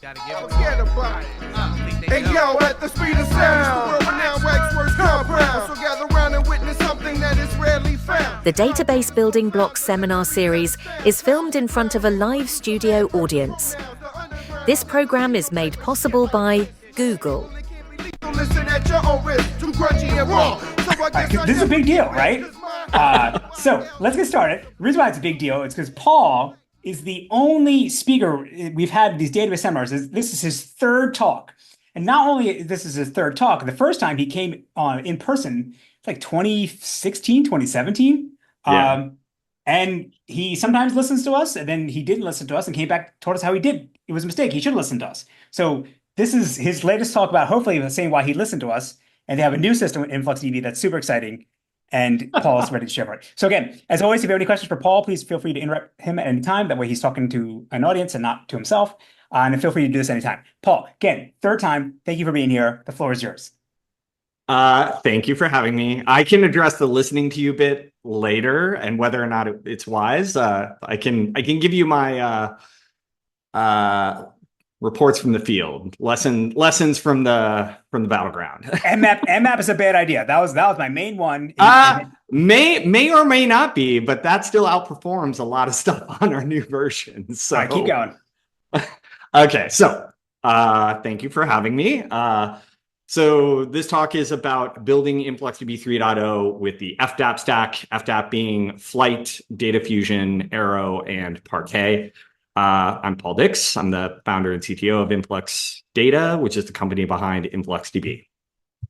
Gotta give it. Forget about it. And yo, at the speed of sound, the world-renowned wax compound. So gather round and witness something that is rarely found. The Database Building Blocks seminar series is filmed in front of a live studio audience. This program is made possible by Google. Listen at your own risk, too grungy and wrong. This is a big deal, right? So let's get started. The reason why it's a big deal is because Paul is the only speaker we've had these database seminars. This is his third talk. And not only this is his third talk, the first time he came in person, it's like 2016, 2017. Yeah. And he sometimes listens to us, and then he didn't listen to us and came back, told us how he did. It was a mistake. He should have listened to us. So this is his latest talk about hopefully saying why he listened to us. And they have a new system with InfluxDB that's super exciting. And Paul is ready to share for it. So again, as always, if you have any questions for Paul, please feel free to interrupt him at any time. That way he's talking to an audience and not to himself. And feel free to do this anytime. Paul, again, third time, thank you for being here. The floor is yours. Thank you for having me. I can address the listening to you bit later and whether or not it's wise. I can give you my reports from the field, lessons from the battleground. Mmap is a bad idea. That was my main one. May or may not be, but that still outperforms a lot of stuff on our new version. So all right, keep going. Okay, so thank you for having me. So this talk is about building InfluxDB 3.0 with the FDAP stack, FDAP being Flight, DataFusion, Arrow, and Parquet. I'm Paul Dix. I'm the founder and CTO of Influx Data, which is the company behind InfluxDB.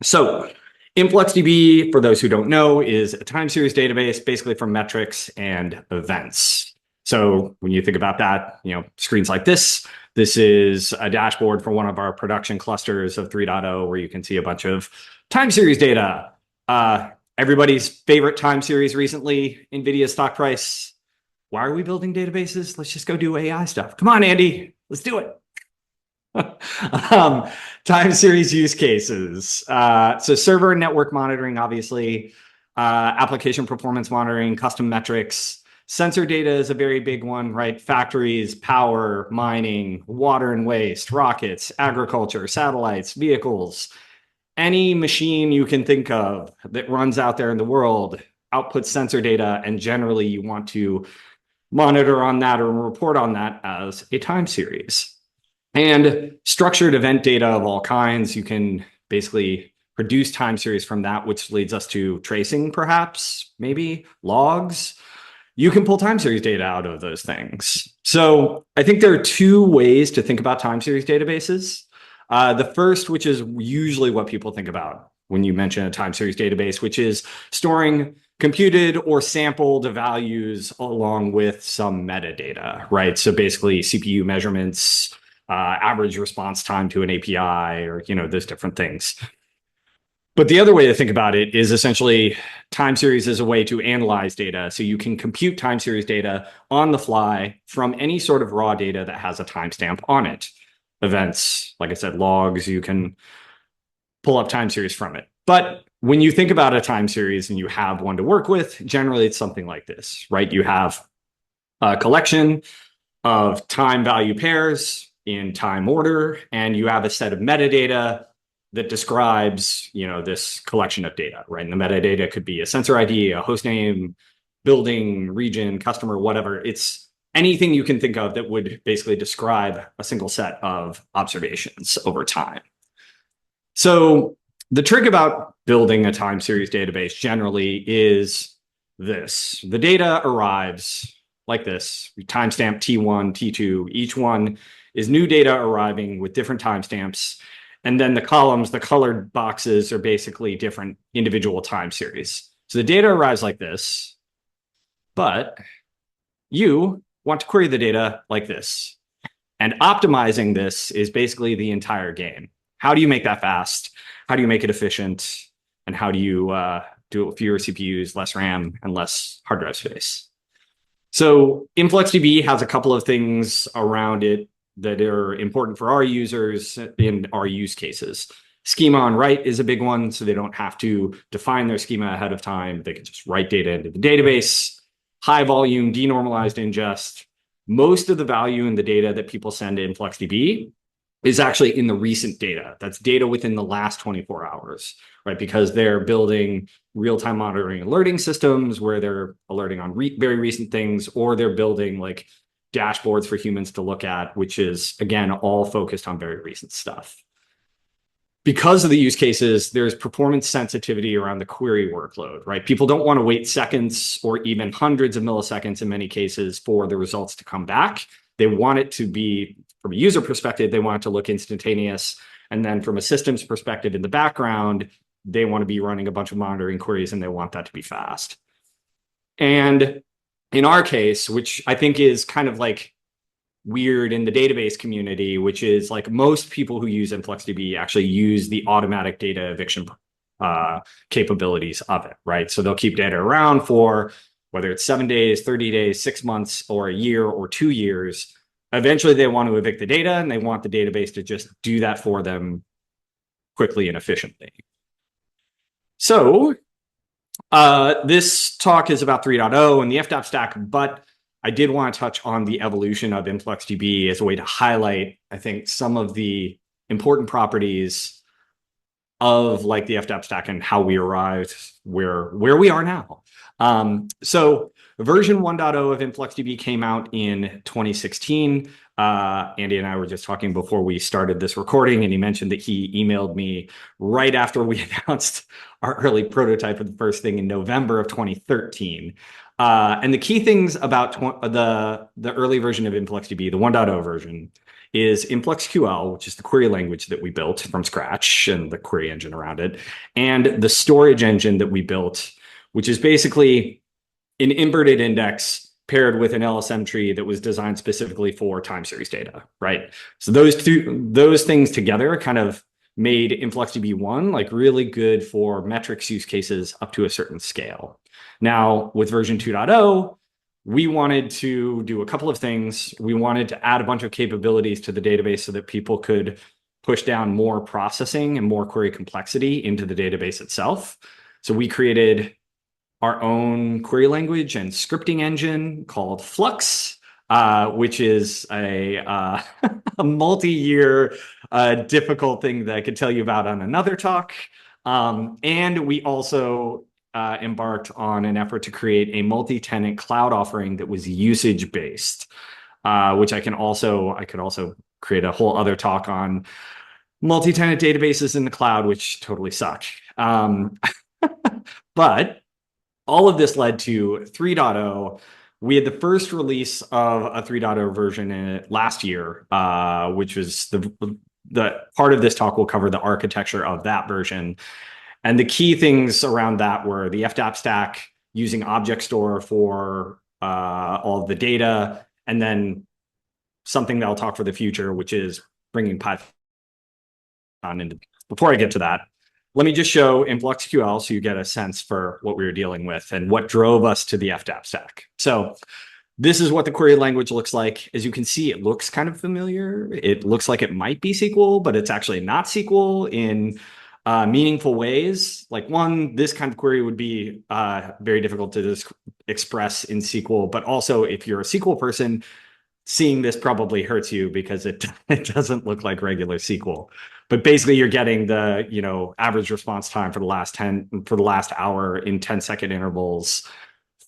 So InfluxDB, for those who don't know, is a time series database basically for metrics and events. So when you think about that, screens like this is a dashboard for one of our production clusters of 3.0 where you can see a bunch of time series data. Everybody's favorite time series recently, NVIDIA's stock price. Why are we building databases? Let's just go do AI stuff. Come on, Andy, let's do it. Time series use cases. So server and network monitoring, obviously, application performance monitoring, custom metrics. Sensor data is a very big one, right? Factories, power, mining, water and waste, rockets, agriculture, satellites, vehicles. Any machine you can think of that runs out there in the world outputs sensor data, and generally you want to monitor on that or report on that as a time series. And structured event data of all kinds, you can basically produce time series from that, which leads us to tracing, perhaps, maybe logs. You can pull time series data out of those things. So I think there are two ways to think about time series databases. The first, which is usually what people think about when you mention a time series database, which is storing computed or sampled values along with some metadata, right? So basically CPU measurements, average response time to an API, or those different things. But the other way to think about it is essentially time series as a way to analyze data. So you can compute time series data on the fly from any sort of raw data that has a timestamp on it. Events, like I said, logs, you can pull up time series from it. But when you think about a time series and you have one to work with, generally it's something like this, right? You have a collection of time value pairs in time order, and you have a set of metadata that describes, this collection of data, right? And the metadata could be a sensor ID, a host name, building, region, customer, whatever. It's anything you can think of that would basically describe a single set of observations over time. So the trick about building a time series database generally is this. The data arrives like this, timestamp T1, T2. Each one is new data arriving with different timestamps. And then the columns, the colored boxes, are basically different individual time series. So the data arrives like this, but you want to query the data like this. And optimizing this is basically the entire game. How do you make that fast? How do you make it efficient? And how do you do it with fewer CPUs, less RAM, and less hard drive space? So InfluxDB has a couple of things around it that are important for our users in our use cases. Schema on write is a big one, so they don't have to define their schema ahead of time. They can just write data into the database. High volume, denormalized ingest. most of the value in the data that people send to InfluxDB is actually in the recent data. That's data within the last 24 hours, right? Because they're building real-time monitoring alerting systems where they're alerting on very recent things, or they're building like dashboards for humans to look at, which is, again, all focused on very recent stuff. Because of the use cases, there's performance sensitivity around the query workload, right? People don't want to wait seconds or even hundreds of milliseconds in many cases for the results to come back. They want it to be, from a user perspective, they want it to look instantaneous. And then from a systems perspective in the background, they want to be running a bunch of monitoring queries and they want that to be fast. And in our case, which I think is kind of like weird in the database community, which is like most people who use InfluxDB actually use the automatic data eviction capabilities of it, right? So they'll keep data around for whether it's 7 days, 30 days, 6 months, or a year or 2 years. Eventually they want to evict the data and they want the database to just do that for them quickly and efficiently. So this talk is about 3.0 and the FDAP stack, but I did want to touch on the evolution of InfluxDB as a way to highlight, I think, some of the important properties of like the FDAP stack and how we arrived where we are now. So version 1.0 of InfluxDB came out in 2016. Andy and I were just talking before we started this recording, and he mentioned that he emailed me right after we announced our early prototype of the first thing in November of 2013. And the key things about the early version of InfluxDB, the 1.0 version, is InfluxQL, which is the query language that we built from scratch and the query engine around it, and the storage engine that we built, which is basically an inverted index paired with an LSM tree that was designed specifically for time series data, right? So those things together kind of made InfluxDB 1 like really good for metrics use cases up to a certain scale. Now, with version 2.0, we wanted to do a couple of things. We wanted to add a bunch of capabilities to the database so that people could push down more processing and more query complexity into the database itself. So we created our own query language and scripting engine called Flux, which is a multi-year difficult thing that I could tell you about on another talk. And we also embarked on an effort to create a multi-tenant cloud offering that was usage-based, which I could also create a whole other talk on multi-tenant databases in the cloud, which totally suck. But all of this led to 3.0. We had the first release of a 3.0 version last year, which was the part of this talk will cover the architecture of that version. And the key things around that were the FDAP stack, using object store for all of the data, and then something that I'll talk for the future, which is bringing Python into. Before I get to that, let me just show InfluxQL so you get a sense for what we were dealing with and what drove us to the FDAP stack. So this is what the query language looks like. As you can see, it looks kind of familiar. It looks like it might be SQL, but it's actually not SQL in meaningful ways. Like one, this kind of query would be very difficult to express in SQL, but also if you're a SQL person, seeing this probably hurts you because it doesn't look like regular SQL. But basically you're getting the, average response time for the last hour in 10-second intervals,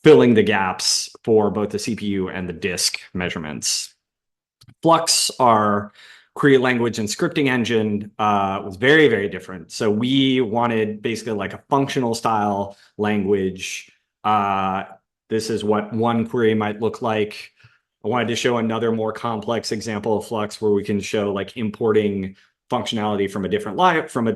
filling the gaps for both the CPU and the disk measurements. Flux, our query language and scripting engine, was very, very different. So we wanted basically like a functional style language. This is what one query might look like. I wanted to show another more complex example of Flux where we can show like importing functionality from a different from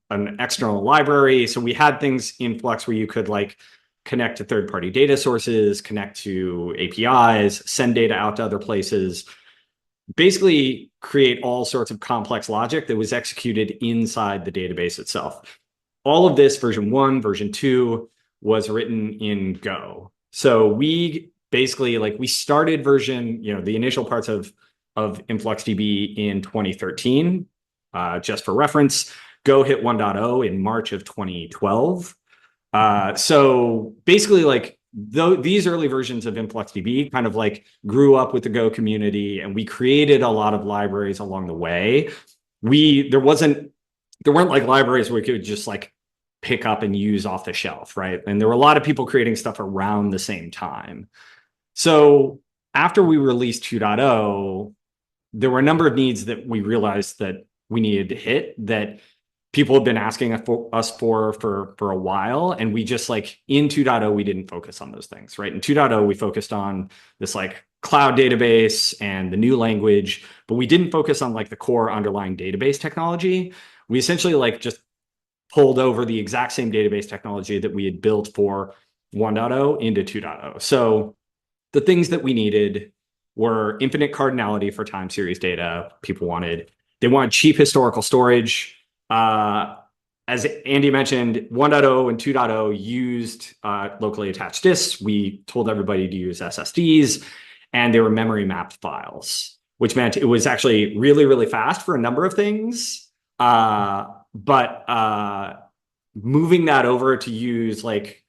an external library. So we had things in Flux where you could like connect to third-party data sources, connect to APIs, send data out to other places, basically create all sorts of complex logic that was executed inside the database itself. All of this, version 1, version 2, was written in Go. So we basically, we started version, the initial parts of InfluxDB in 2013. Just for reference, Go hit 1.0 in March of 2012. So basically, these early versions of InfluxDB kind of like grew up with the Go community, and we created a lot of libraries along the way. There weren't like libraries where we could just like pick up and use off the shelf, right? And there were a lot of people creating stuff around the same time. So after we released 2.0, there were a number of needs that we realized that we needed to hit that people have been asking us for a while. And we just like in 2.0, we didn't focus on those things, right? In 2.0, we focused on this like cloud database and the new language, but we didn't focus on like the core underlying database technology. We essentially like just pulled over the exact same database technology that we had built for 1.0 into 2.0. So the things that we needed were infinite cardinality for time series data. People wanted, they wanted cheap historical storage. As Andy mentioned, 1.0 and 2.0 used locally attached disks. We told everybody to use SSDs, and they were memory mapped files, which meant it was actually really, really fast for a number of things. But moving that over to use like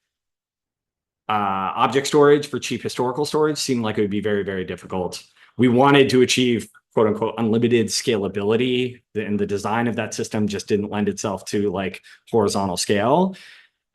object storage for cheap historical storage seemed like it would be very, very difficult. We wanted to achieve quote unquote unlimited scalability, and the design of that system just didn't lend itself to like horizontal scale.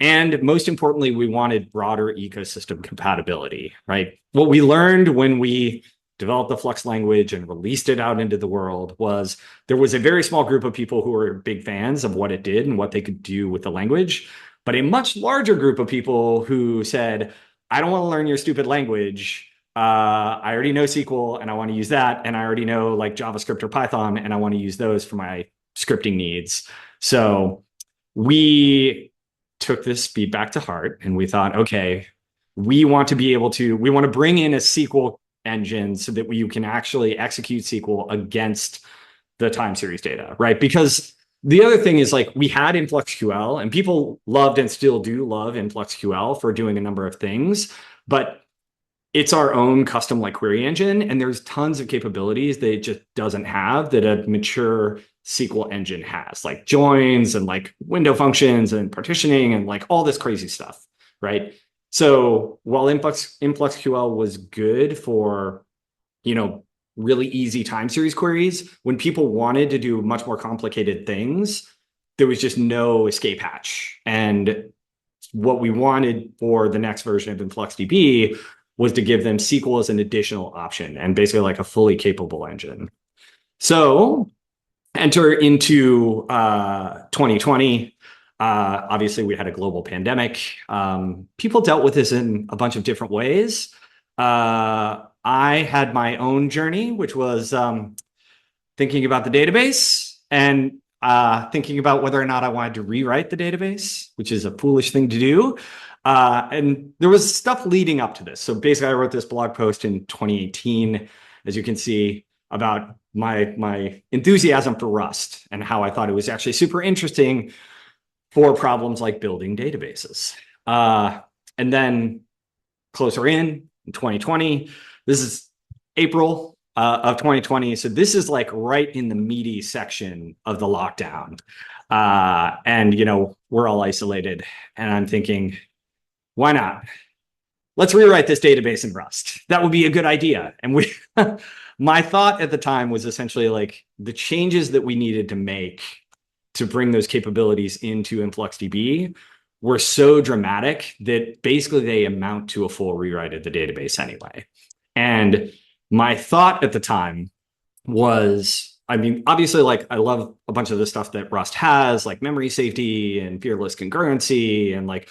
And most importantly, we wanted broader ecosystem compatibility, right? What we learned when we developed the Flux language and released it out into the world was there was a very small group of people who were big fans of what it did and what they could do with the language, but a much larger group of people who said, I don't want to learn your stupid language. I already know SQL and I want to use that. And I already know like JavaScript or Python and I want to use those for my scripting needs. So we took this feedback to heart and we thought, okay, we want to bring in a SQL engine so that you can actually execute SQL against the time series data, right? Because the other thing is like we had InfluxQL and people loved and still do love InfluxQL for doing a number of things, but it's our own custom like query engine, and there's tons of capabilities that it just doesn't have that a mature SQL engine has, like joins and like window functions and partitioning and like all this crazy stuff, right? So while InfluxQL was good for, really easy time series queries, when people wanted to do much more complicated things, there was just no escape hatch. And what we wanted for the next version of InfluxDB was to give them SQL as an additional option and basically like a fully capable engine. So enter into 2020. Obviously, we had a global pandemic. People dealt with this in a bunch of different ways. I had my own journey, which was thinking about the database and thinking about whether or not I wanted to rewrite the database, which is a foolish thing to do. And there was stuff leading up to this. So basically, I wrote this blog post in 2018, as you can see, about my enthusiasm for Rust and how I thought it was actually super interesting for problems like building databases. And then closer in 2020, this is April of 2020. So this is like right in the meaty section of the lockdown. And, we're all isolated. And I'm thinking, why not? Let's rewrite this database in Rust. That would be a good idea. And my thought at the time was essentially like the changes that we needed to make to bring those capabilities into InfluxDB were so dramatic that basically they amount to a full rewrite of the database anyway. And my thought at the time was, obviously, like I love a bunch of the stuff that Rust has, like memory safety and fearless concurrency and like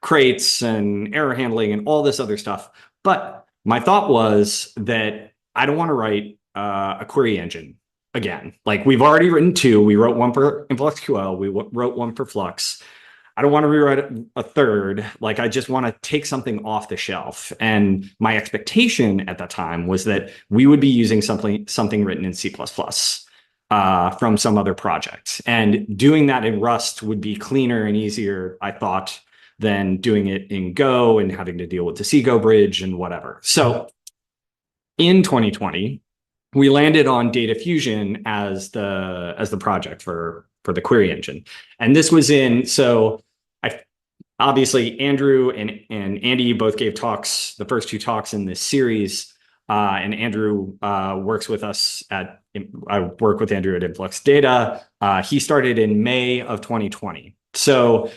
crates and error handling and all this other stuff. But my thought was that I don't want to write a query engine again. Like we've already written two. We wrote one for InfluxQL. We wrote one for Flux. I don't want to rewrite a third. Like I just want to take something off the shelf. And my expectation at that time was that we would be using something written in C++ from some other project. And doing that in Rust would be cleaner and easier, I thought, than doing it in Go and having to deal with the C Go bridge and whatever. So in 2020, we landed on DataFusion as the project for the query engine. And this was obviously, Andrew and Andy both gave talks, the first two talks in this series. And Andrew works with us I work with Andrew at InfluxData. He started in May of 2020. So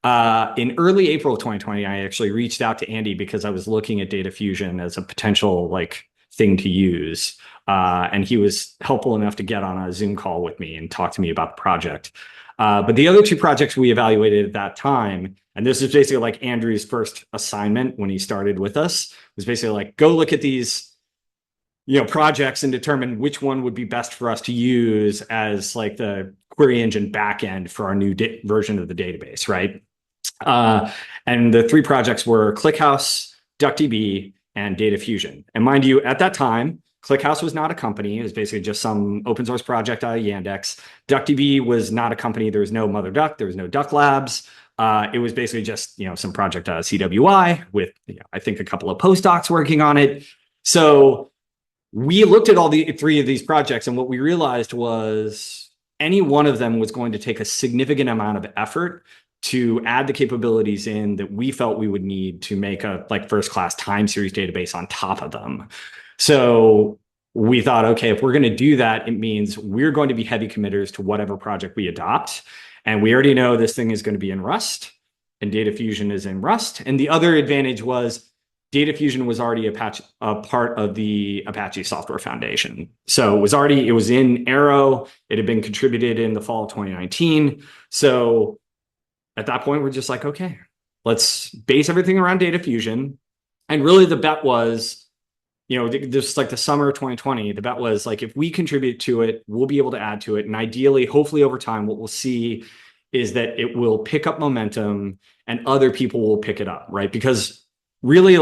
in early April of 2020, I actually reached out to Andy because I was looking at DataFusion as a potential thing to use. And he was helpful enough to get on a Zoom call with me and talk to me about the project. But the other two projects we evaluated at that time, and this is basically like Andrew's first assignment when he started with us, was basically go look at these projects and determine which one would be best for us to use as the query engine backend for our new version of the database, right? And the three projects were ClickHouse, DuckDB, and DataFusion. And mind you, at that time, ClickHouse was not a company. It was basically just some open source project out of Yandex. DuckDB was not a company. There was no Mother Duck. There was no Duck Labs. It was basically just some project out of CWI with I think a couple of postdocs working on it. So we looked at all the three of these projects, and what we realized was any one of them was going to take a significant amount of effort to add the capabilities in that we felt we would need to make a first-class time series database on top of them. So we thought, okay, if we're going to do that, it means we're going to be heavy committers to whatever project we adopt. And we already know this thing is going to be in Rust, and DataFusion is in Rust. And the other advantage was DataFusion was already a part of the Apache Software Foundation. So it was in Arrow. It had been contributed in the fall of 2019. So at that point, we're just okay, let's base everything around DataFusion. And really the bet was, this the summer of 2020, the bet was if we contribute to it, we'll be able to add to it. And ideally, hopefully over time, what we'll see is that it will pick up momentum and other people will pick it up, right? Because really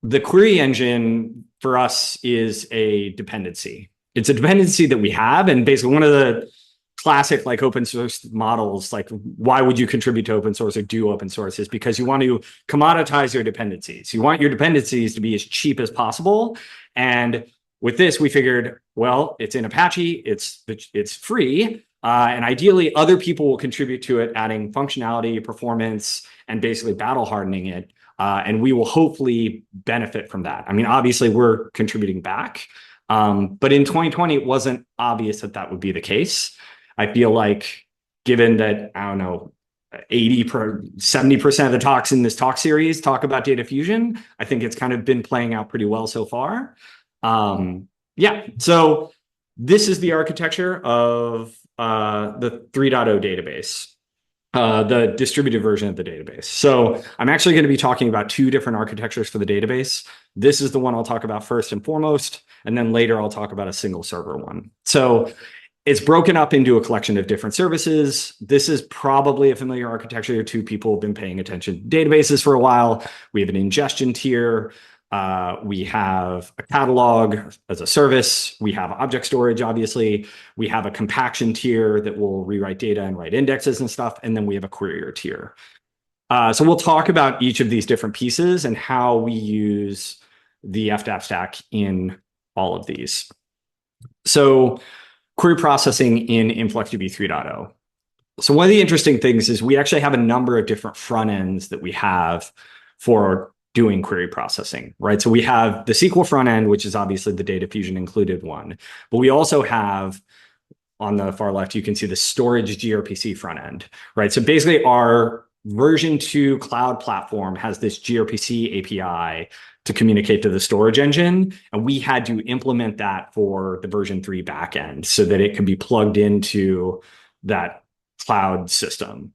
the query engine for us is a dependency. It's a dependency that we have. And basically one of the classic open source models, why would you contribute to open source or do open source, is because you want to commoditize your dependencies. You want your dependencies to be as cheap as possible. And with this, we figured, well, it's in Apache, it's free. And ideally, other people will contribute to it, adding functionality, performance, and basically battle hardening it. And we will hopefully benefit from that. I mean, obviously, we're contributing back. But in 2020, it wasn't obvious that that would be the case. I feel given that, 70% of the talks in this talk series talk about DataFusion, I think it's kind of been playing out pretty well so far. So this is the architecture of the 3.0 database. The distributed version of the database. So I'm actually going to be talking about two different architectures for the database. This is the one I'll talk about first and foremost, and then later I'll talk about a single server one. So it's broken up into a collection of different services. This is probably a familiar architecture to people who've been paying attention to databases for a while. We have an ingestion tier. We have a catalog as a service. We have object storage, obviously. We have a compaction tier that will rewrite data and write indexes and stuff. And then we have a querier tier. So we'll talk about each of these different pieces and how we use the FDAP stack in all of these. So query processing in InfluxDB 3.0. So one of the interesting things is we actually have a number of different front ends that we have for doing query processing, right? So we have the SQL front end, which is obviously the DataFusion included one, but we also have on the far left, you can see the storage gRPC front end, right? So basically our version 2 cloud platform has this gRPC API to communicate to the storage engine. And we had to implement that for the version 3 backend so that it could be plugged into that cloud system.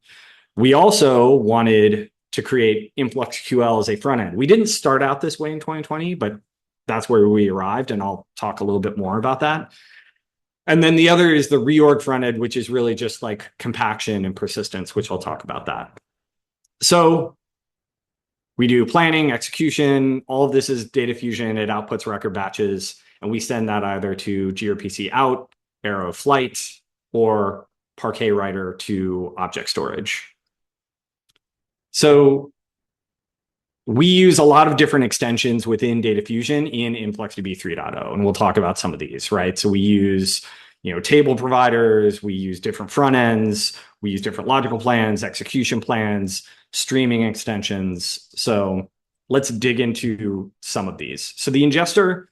We also wanted to create InfluxQL as a front end. We didn't start out this way in 2020, but that's where we arrived. And I'll talk a little bit more about that. And then the other is the reorg front end, which is really just compaction and persistence, which I'll talk about that. So we do planning, execution. All of this is DataFusion. It outputs record batches, and we send that either to gRPC out, Arrow flight, or Parquet writer to object storage. So we use a lot of different extensions within DataFusion in InfluxDB 3.0, and we'll talk about some of these, right? So we use, table providers, we use different front ends, We use different logical plans, execution plans, streaming extensions. So let's dig into some of these. So the ingester,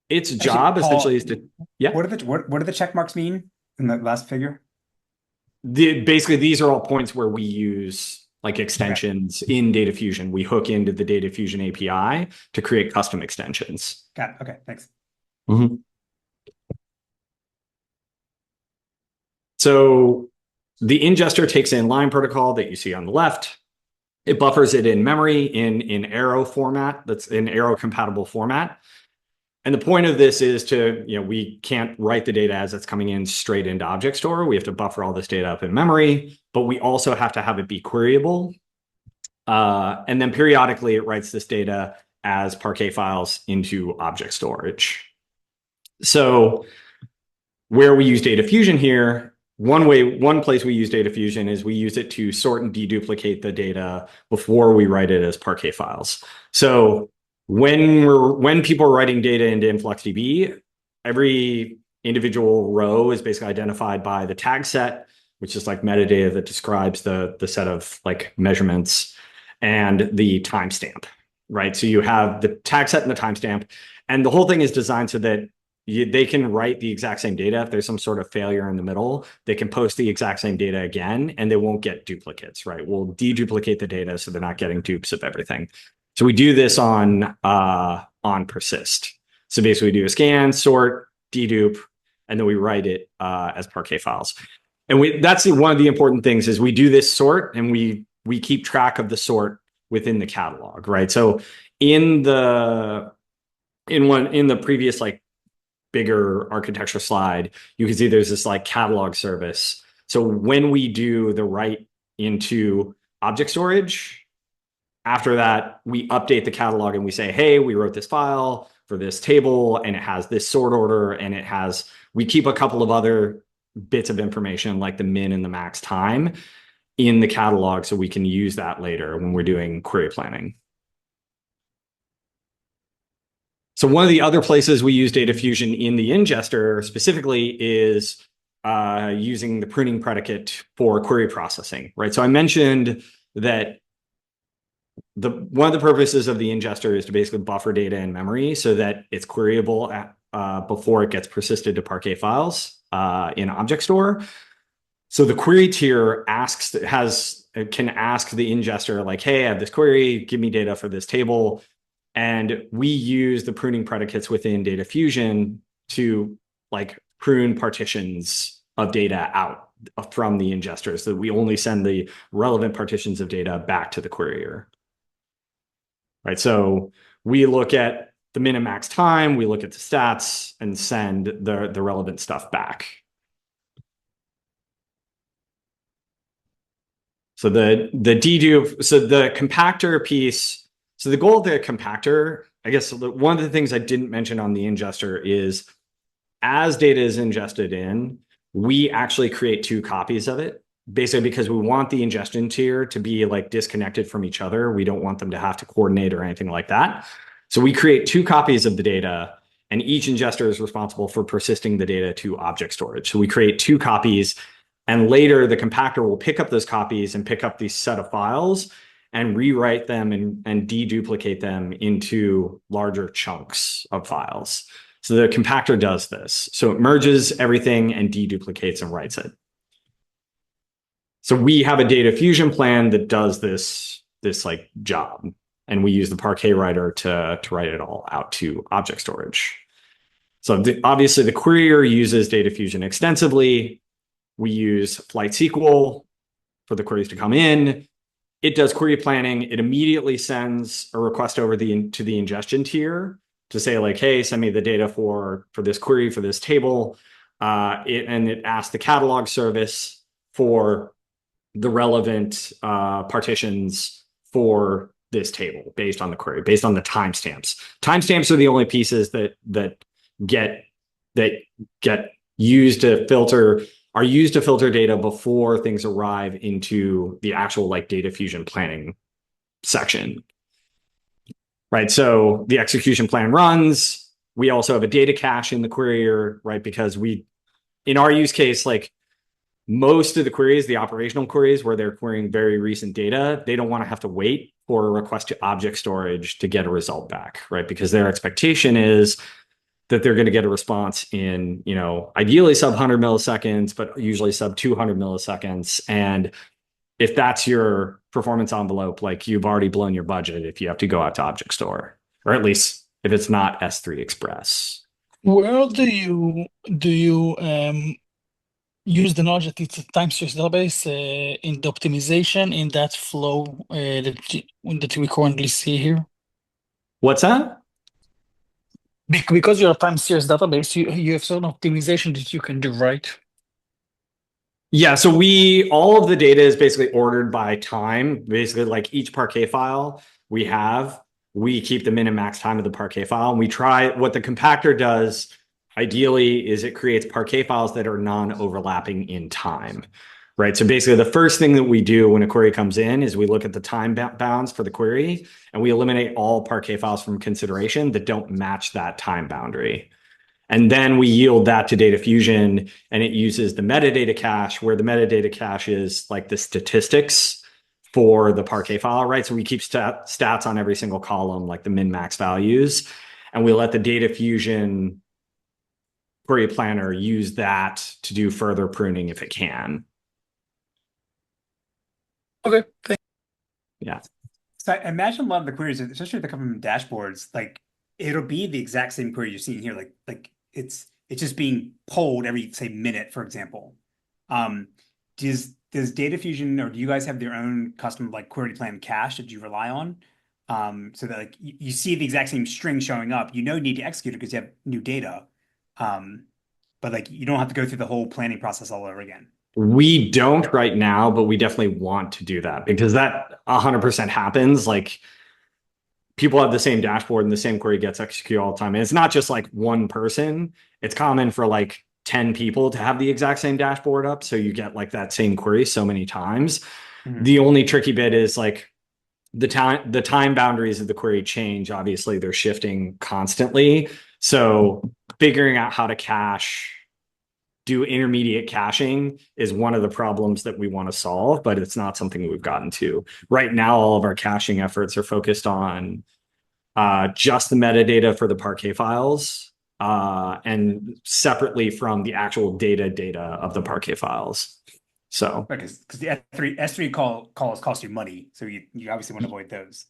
its job Paul, essentially is to, yeah. What do the check marks mean in the last figure? Basically, these are all points where we use like extensions in DataFusion. We hook into the DataFusion API to create custom extensions. Got it. Okay, thanks. Mm-hmm. So the ingester takes in line protocol that you see on the left. It buffers it in memory in arrow format, that's in arrow compatible format. And the point of this is to, we can't write the data as it's coming in straight into object store. We have to buffer all this data up in memory, but we also have to have it be queryable. And then periodically it writes this data as Parquet files into object storage. So where we use DataFusion here, one place we use DataFusion is we use it to sort and deduplicate the data before we write it as Parquet files. So when people are writing data into InfluxDB, every individual row is basically identified by the tag set, which is like metadata that describes the set of like measurements, and the timestamp, right? So you have the tag set and the timestamp, and the whole thing is designed so that they can write the exact same data. If there's some sort of failure in the middle, they can post the exact same data again, and they won't get duplicates, right? We'll deduplicate the data so they're not getting dupes of everything. So we do this on persist. So basically we do a scan, sort, dedupe, and then we write it as Parquet files. And that's one of the important things is we do this sort, and we keep track of the sort within the catalog, right? So in the previous like bigger architecture slide, you can see there's this like catalog service. So when we do the write into object storage, after that, we update the catalog and we say, hey, we wrote this file for this table and it has this sort order, and we keep a couple of other bits of information like the min and the max time in the catalog so we can use that later when we're doing query planning. So one of the other places we use DataFusion in the ingester specifically is using the pruning predicate for query processing, right? So I mentioned that one of the purposes of the ingester is to basically buffer data in memory so that it's queryable before it gets persisted to Parquet files in object store. So the query tier can ask the ingester like, hey, I have this query, give me data for this table. And we use the pruning predicates within DataFusion to like prune partitions of data out from the ingester so that we only send the relevant partitions of data back to the querier. Right, so we look at the min and max time, we look at the stats, and send the relevant stuff back. So the dedupe, so the compactor piece. So the goal of the compactor, I guess one of the things I didn't mention on the ingester is as data is ingested in, we actually create two copies of it. Basically because we want the ingestion tier to be like disconnected from each other. We don't want them to have to coordinate or anything like that. So we create two copies of the data, and each ingester is responsible for persisting the data to object storage. So we create two copies, and later the compactor will pick up those copies and pick up these set of files and rewrite them and deduplicate them into larger chunks of files. So the compactor does this. So it merges everything and deduplicates and writes it. So we have a DataFusion plan that does this like job, and we use the Parquet writer to write it all out to object storage. So obviously the querier uses DataFusion extensively. We use Flight SQL for the queries to come in. It does query planning. It immediately sends a request over to the ingestion tier to say like, hey, send me the data for this query for this table. And it asks the catalog service for the relevant partitions for this table based on the query, based on the timestamps. Timestamps are the only pieces that get used to filter data before things arrive into the actual like DataFusion planning section. Right. So the execution plan runs. We also have a data cache in the querier, right? Because in our use case, like Most of the queries, the operational queries where they're querying very recent data, they don't want to have to wait for a request to object storage to get a result back, right? Because their expectation is that they're going to get a response in, ideally sub 100 milliseconds, but usually sub 200 milliseconds. And if that's your performance envelope, like you've already blown your budget if you have to go out to object store, or at least if it's not S3 Express. Where do you use the knowledge that it's a time series database in the optimization in that flow that we currently see here? What's that? Because you're a time series database, you have certain optimization that you can do, right? Yeah, so all of the data is basically ordered by time. Basically, like each Parquet file we keep the min and max time of the Parquet file. And we try, what the compactor does, ideally, is it creates Parquet files that are non-overlapping in time, right? So basically, the first thing that we do when a query comes in is we look at the time bounds for the query, and we eliminate all Parquet files from consideration that don't match that time boundary. And then we yield that to DataFusion, and it uses the metadata cache, where the metadata cache is like the statistics for the Parquet file, right? So we keep stats on every single column, like the min-max values, and we let the DataFusion query planner use that to do further pruning if it can. Okay. Yeah. So I imagine a lot of the queries, especially if they come from dashboards, like it'll be the exact same query you're seeing here. Like it's just being polled every, say, minute, for example. Does DataFusion, or do you guys have their own custom like query plan cache that you rely on? So that like you see the exact same string showing up, you need to execute it because you have new data. But like you don't have to go through the whole planning process all over again. We don't right now, but we definitely want to do that because that 100% happens. Like people have the same dashboard and the same query gets executed all the time. And it's not just like one person. It's common for like 10 people to have the exact same dashboard up. So you get like that same query so many times. Mm-hmm. The only tricky bit is like the time boundaries of the query change. Obviously, they're shifting constantly. So figuring out how to do intermediate caching is one of the problems that we want to solve, but it's not something we've gotten to. Right now, all of our caching efforts are focused on just the metadata for the Parquet files, and separately from the actual data of the Parquet files. So because the S3 calls cost you money, so you obviously want to avoid those.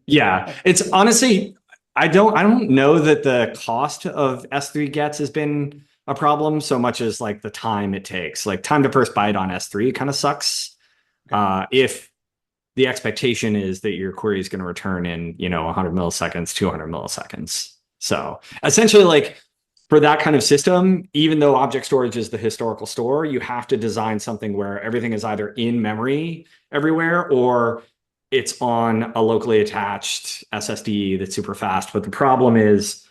Yeah, it's honestly, I don't know that the cost of S3 gets has been a problem so much as like the time it takes. Like time to first byte on S3 kind of sucks. Okay. If the expectation is that your query is going to return in 100 milliseconds, 200 milliseconds. So essentially, like for that kind of system, even though object storage is the historical store, you have to design something where everything is either in memory everywhere or it's on a locally attached SSD that's super fast. But the problem is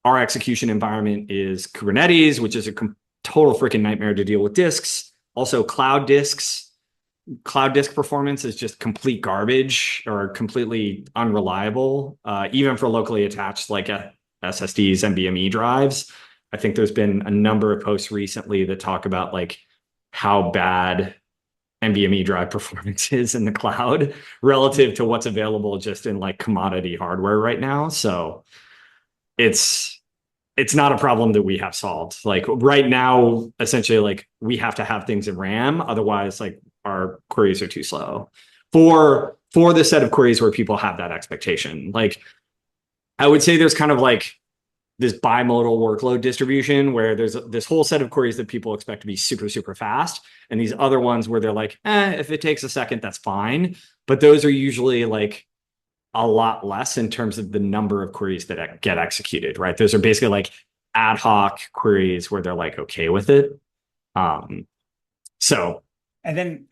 our execution environment is Kubernetes, which is a total freaking nightmare to deal with disks. Also, cloud disks. Cloud disk performance is just complete garbage or completely unreliable, even for locally attached like SSDs, NVMe drives. I think there's been a number of posts recently that talk about like how bad NVMe drive performance is in the cloud relative to what's available just in like commodity hardware right now. So it's not a problem that we have solved. Like right now, essentially, like we have to have things in RAM. Otherwise, like our queries are too slow for the set of queries where people have that expectation. Like I would say there's kind of like this bimodal workload distribution where there's this whole set of queries that people expect to be super, super fast. And these other ones where they're like, if it takes a second, that's fine. But those are usually like a lot less in terms of the number of queries that get executed, right? Those are basically like ad hoc queries where they're like okay with it. And then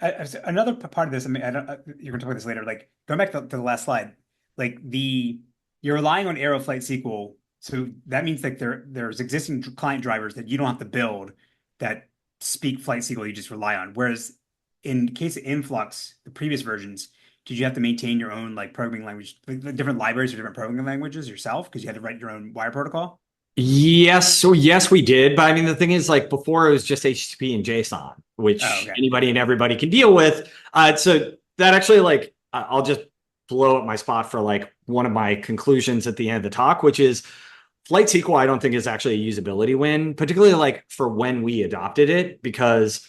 another part of this, I mean, you're going to talk about this later, like going back to the last slide, like you're relying on Arrow Flight SQL. So that means like there's existing client drivers that you don't have to build that speak Flight SQL, you just rely on. Whereas in case of Influx, the previous versions, did you have to maintain your own like programming language, like different libraries or different programming languages yourself because you had to write your own wire protocol? Yes, so yes, we did. But I mean, the thing is, like before, it was just HTTP and JSON, which anybody and everybody can deal with. So that actually, like, I'll just blow up my spot for like one of my conclusions at the end of the talk, which is Flight SQL. I don't think is actually a usability win, particularly like for when we adopted it, because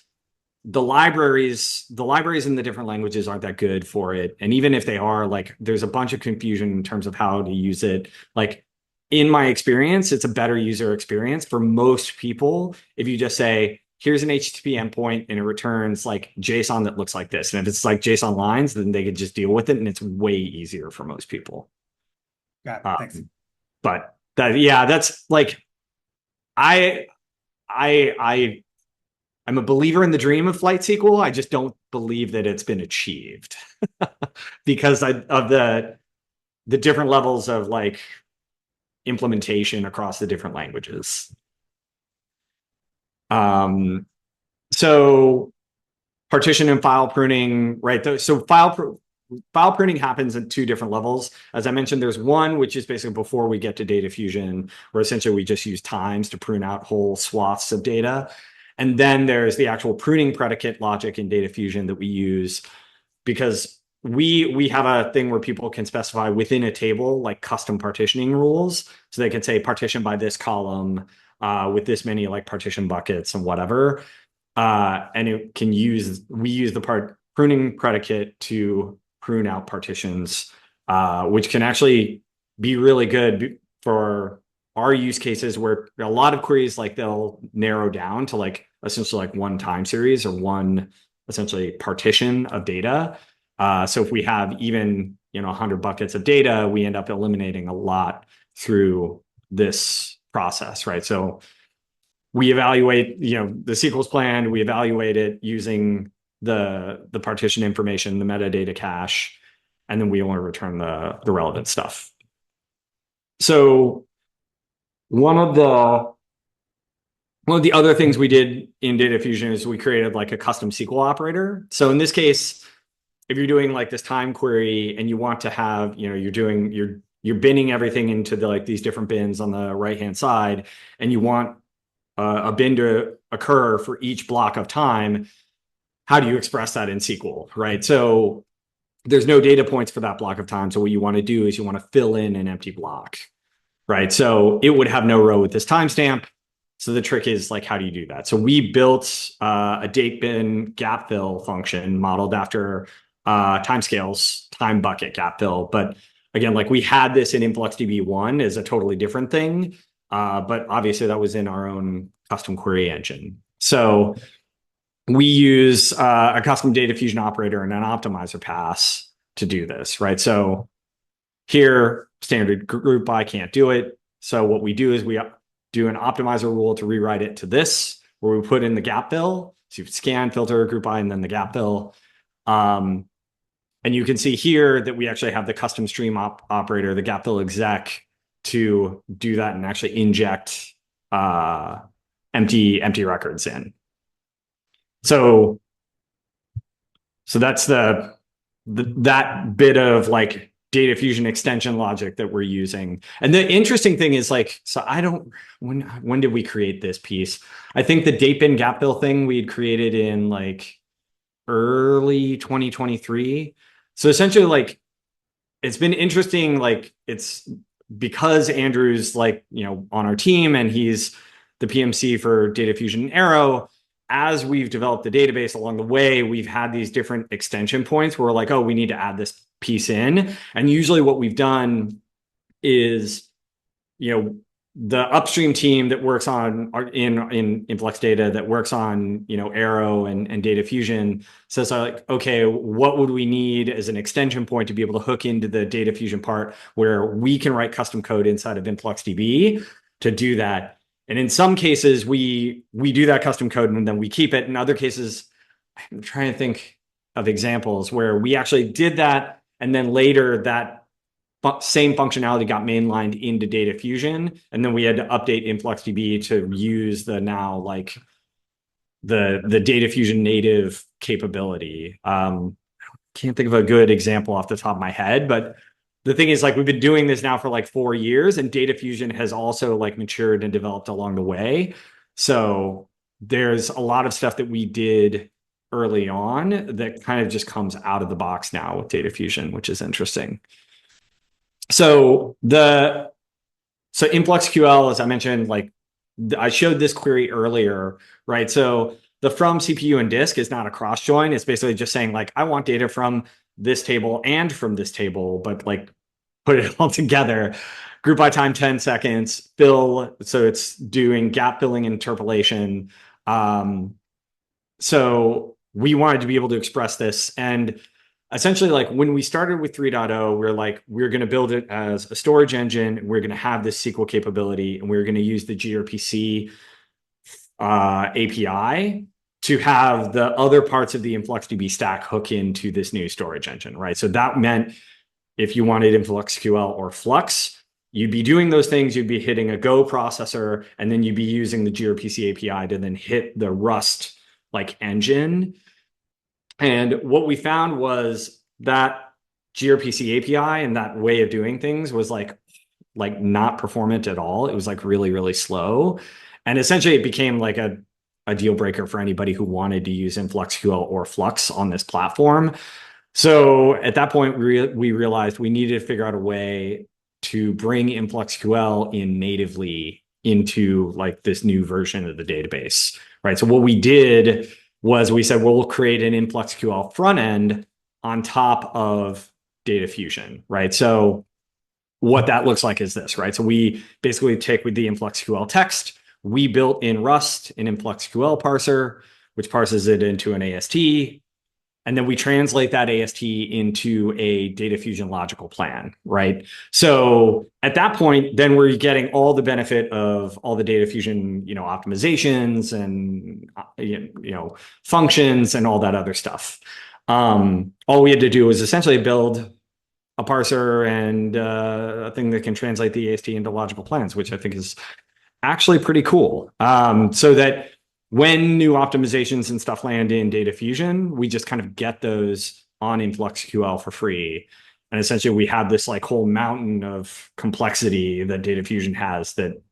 the libraries in the different languages aren't that good for it. And even if they are, like, there's a bunch of confusion in terms of how to use it. Like, in my experience, it's a better user experience for most people if you just say, here's an HTTP endpoint and it returns like JSON that looks like this. And if it's like JSON lines, then they could just deal with it, and it's way easier for most people. Got it. Thanks. But that's like, I'm a believer in the dream of Flight SQL. I just don't believe that it's been achieved because of the different levels of like implementation across the different languages. So partition and file pruning, right? So file pruning happens at two different levels. As I mentioned, there's one which is basically before we get to DataFusion, where essentially we just use times to prune out whole swaths of data. And then there's the actual pruning predicate logic in DataFusion that we use because we have a thing where people can specify within a table like custom partitioning rules. So they can say partition by this column with this many like partition buckets and whatever. And we use the pruning predicate to prune out partitions, which can actually be really good for our use cases where a lot of queries, like they'll narrow down to like essentially like one time series or one essentially partition of data. So if we have even 100 buckets of data, we end up eliminating a lot through this process, right? So we evaluate, the SQL's planned, we evaluate it using the partition information, the metadata cache, and then we only return the relevant stuff. So one of the other things we did in DataFusion is we created like a custom SQL operator. So in this case, if you're doing like this time query and you want to have, you're binning everything into these different bins on the right-hand side, and you want a bin to occur for each block of time, how do you express that in SQL, right? So there's no data points for that block of time. So what you want to do is you want to fill in an empty block, right? So it would have no row with this timestamp. So the trick is like, how do you do that? So we built a date bin gap fill function modeled after timescales, time bucket gap fill. But again, like we had this in InfluxDB 1 as a totally different thing. But obviously that was in our own custom query engine. So we use a custom DataFusion operator and an optimizer pass to do this, right? So here, standard group by can't do it. So what we do is we do an optimizer rule to rewrite it to this, where we put in the gap fill. So you scan, filter, group by, and then the gap fill. And you can see here that we actually have the custom stream operator, the gap fill exec, to do that and actually inject empty records in. So that's that bit of like DataFusion extension logic that we're using. And the interesting thing is like, so when did we create this piece? I think the date bin gap fill thing we had created in like early 2023. So essentially like, it's been interesting. Like it's because Andrew's like, on our team and he's the PMC for DataFusion and Arrow. As we've developed the database along the way, we've had these different extension points where we're like, oh, we need to add this piece in. And usually what we've done is, the upstream team that works on in Influx Data that works on, Arrow and DataFusion says like, okay, what would we need as an extension point to be able to hook into the DataFusion part where we can write custom code inside of InfluxDB to do that. And in some cases, we do that custom code and then we keep it. In other cases, I'm trying to think of examples where we actually did that. And then later that same functionality got mainlined into DataFusion. And then we had to update InfluxDB to use the now like the DataFusion native capability. Can't think of a good example off the top of my head, but the thing is, like, we've been doing this now for like 4 years, and DataFusion has also like matured and developed along the way. So there's a lot of stuff that we did early on that kind of just comes out of the box now with DataFusion, which is interesting. So InfluxQL, as I mentioned, like I showed this query earlier, right? So the from CPU and disk is not a cross join. It's basically just saying like, I want data from this table and from this table, but like put it all together, group by time 10 seconds, fill. So it's doing gap filling interpolation. So we wanted to be able to express this. And essentially, like when we started with 3.0, we're like, we're going to build it as a storage engine. We're going to have this SQL capability, and we're going to use the gRPC API to have the other parts of the InfluxDB stack hook into this new storage engine, right? So that meant if you wanted InfluxQL or Flux, you'd be doing those things, you'd be hitting a Go processor, and then you'd be using the gRPC API to then hit the Rust like engine. And what we found was that gRPC API and that way of doing things was like not performant at all. It was like really, really slow. And essentially it became like a deal breaker for anybody who wanted to use InfluxQL or Flux on this platform. So at that point, we realized we needed to figure out a way to bring InfluxQL in natively into like this new version of the database, right? So what we did was we said, well, we'll create an InfluxQL front end on top of DataFusion, right? So what that looks like is this, right? So we basically take with the InfluxQL text, we built in Rust an InfluxQL parser, which parses it into an AST, and then we translate that AST into a DataFusion logical plan, right? So at that point, then we're getting all the benefit of all the DataFusion, optimizations and functions and all that other stuff. All we had to do was essentially build a parser and a thing that can translate the AST into logical plans, which I think is actually pretty cool. So that when new optimizations and stuff land in DataFusion, we just kind of get those on InfluxQL for free. And essentially we have this like whole mountain of complexity that DataFusion has that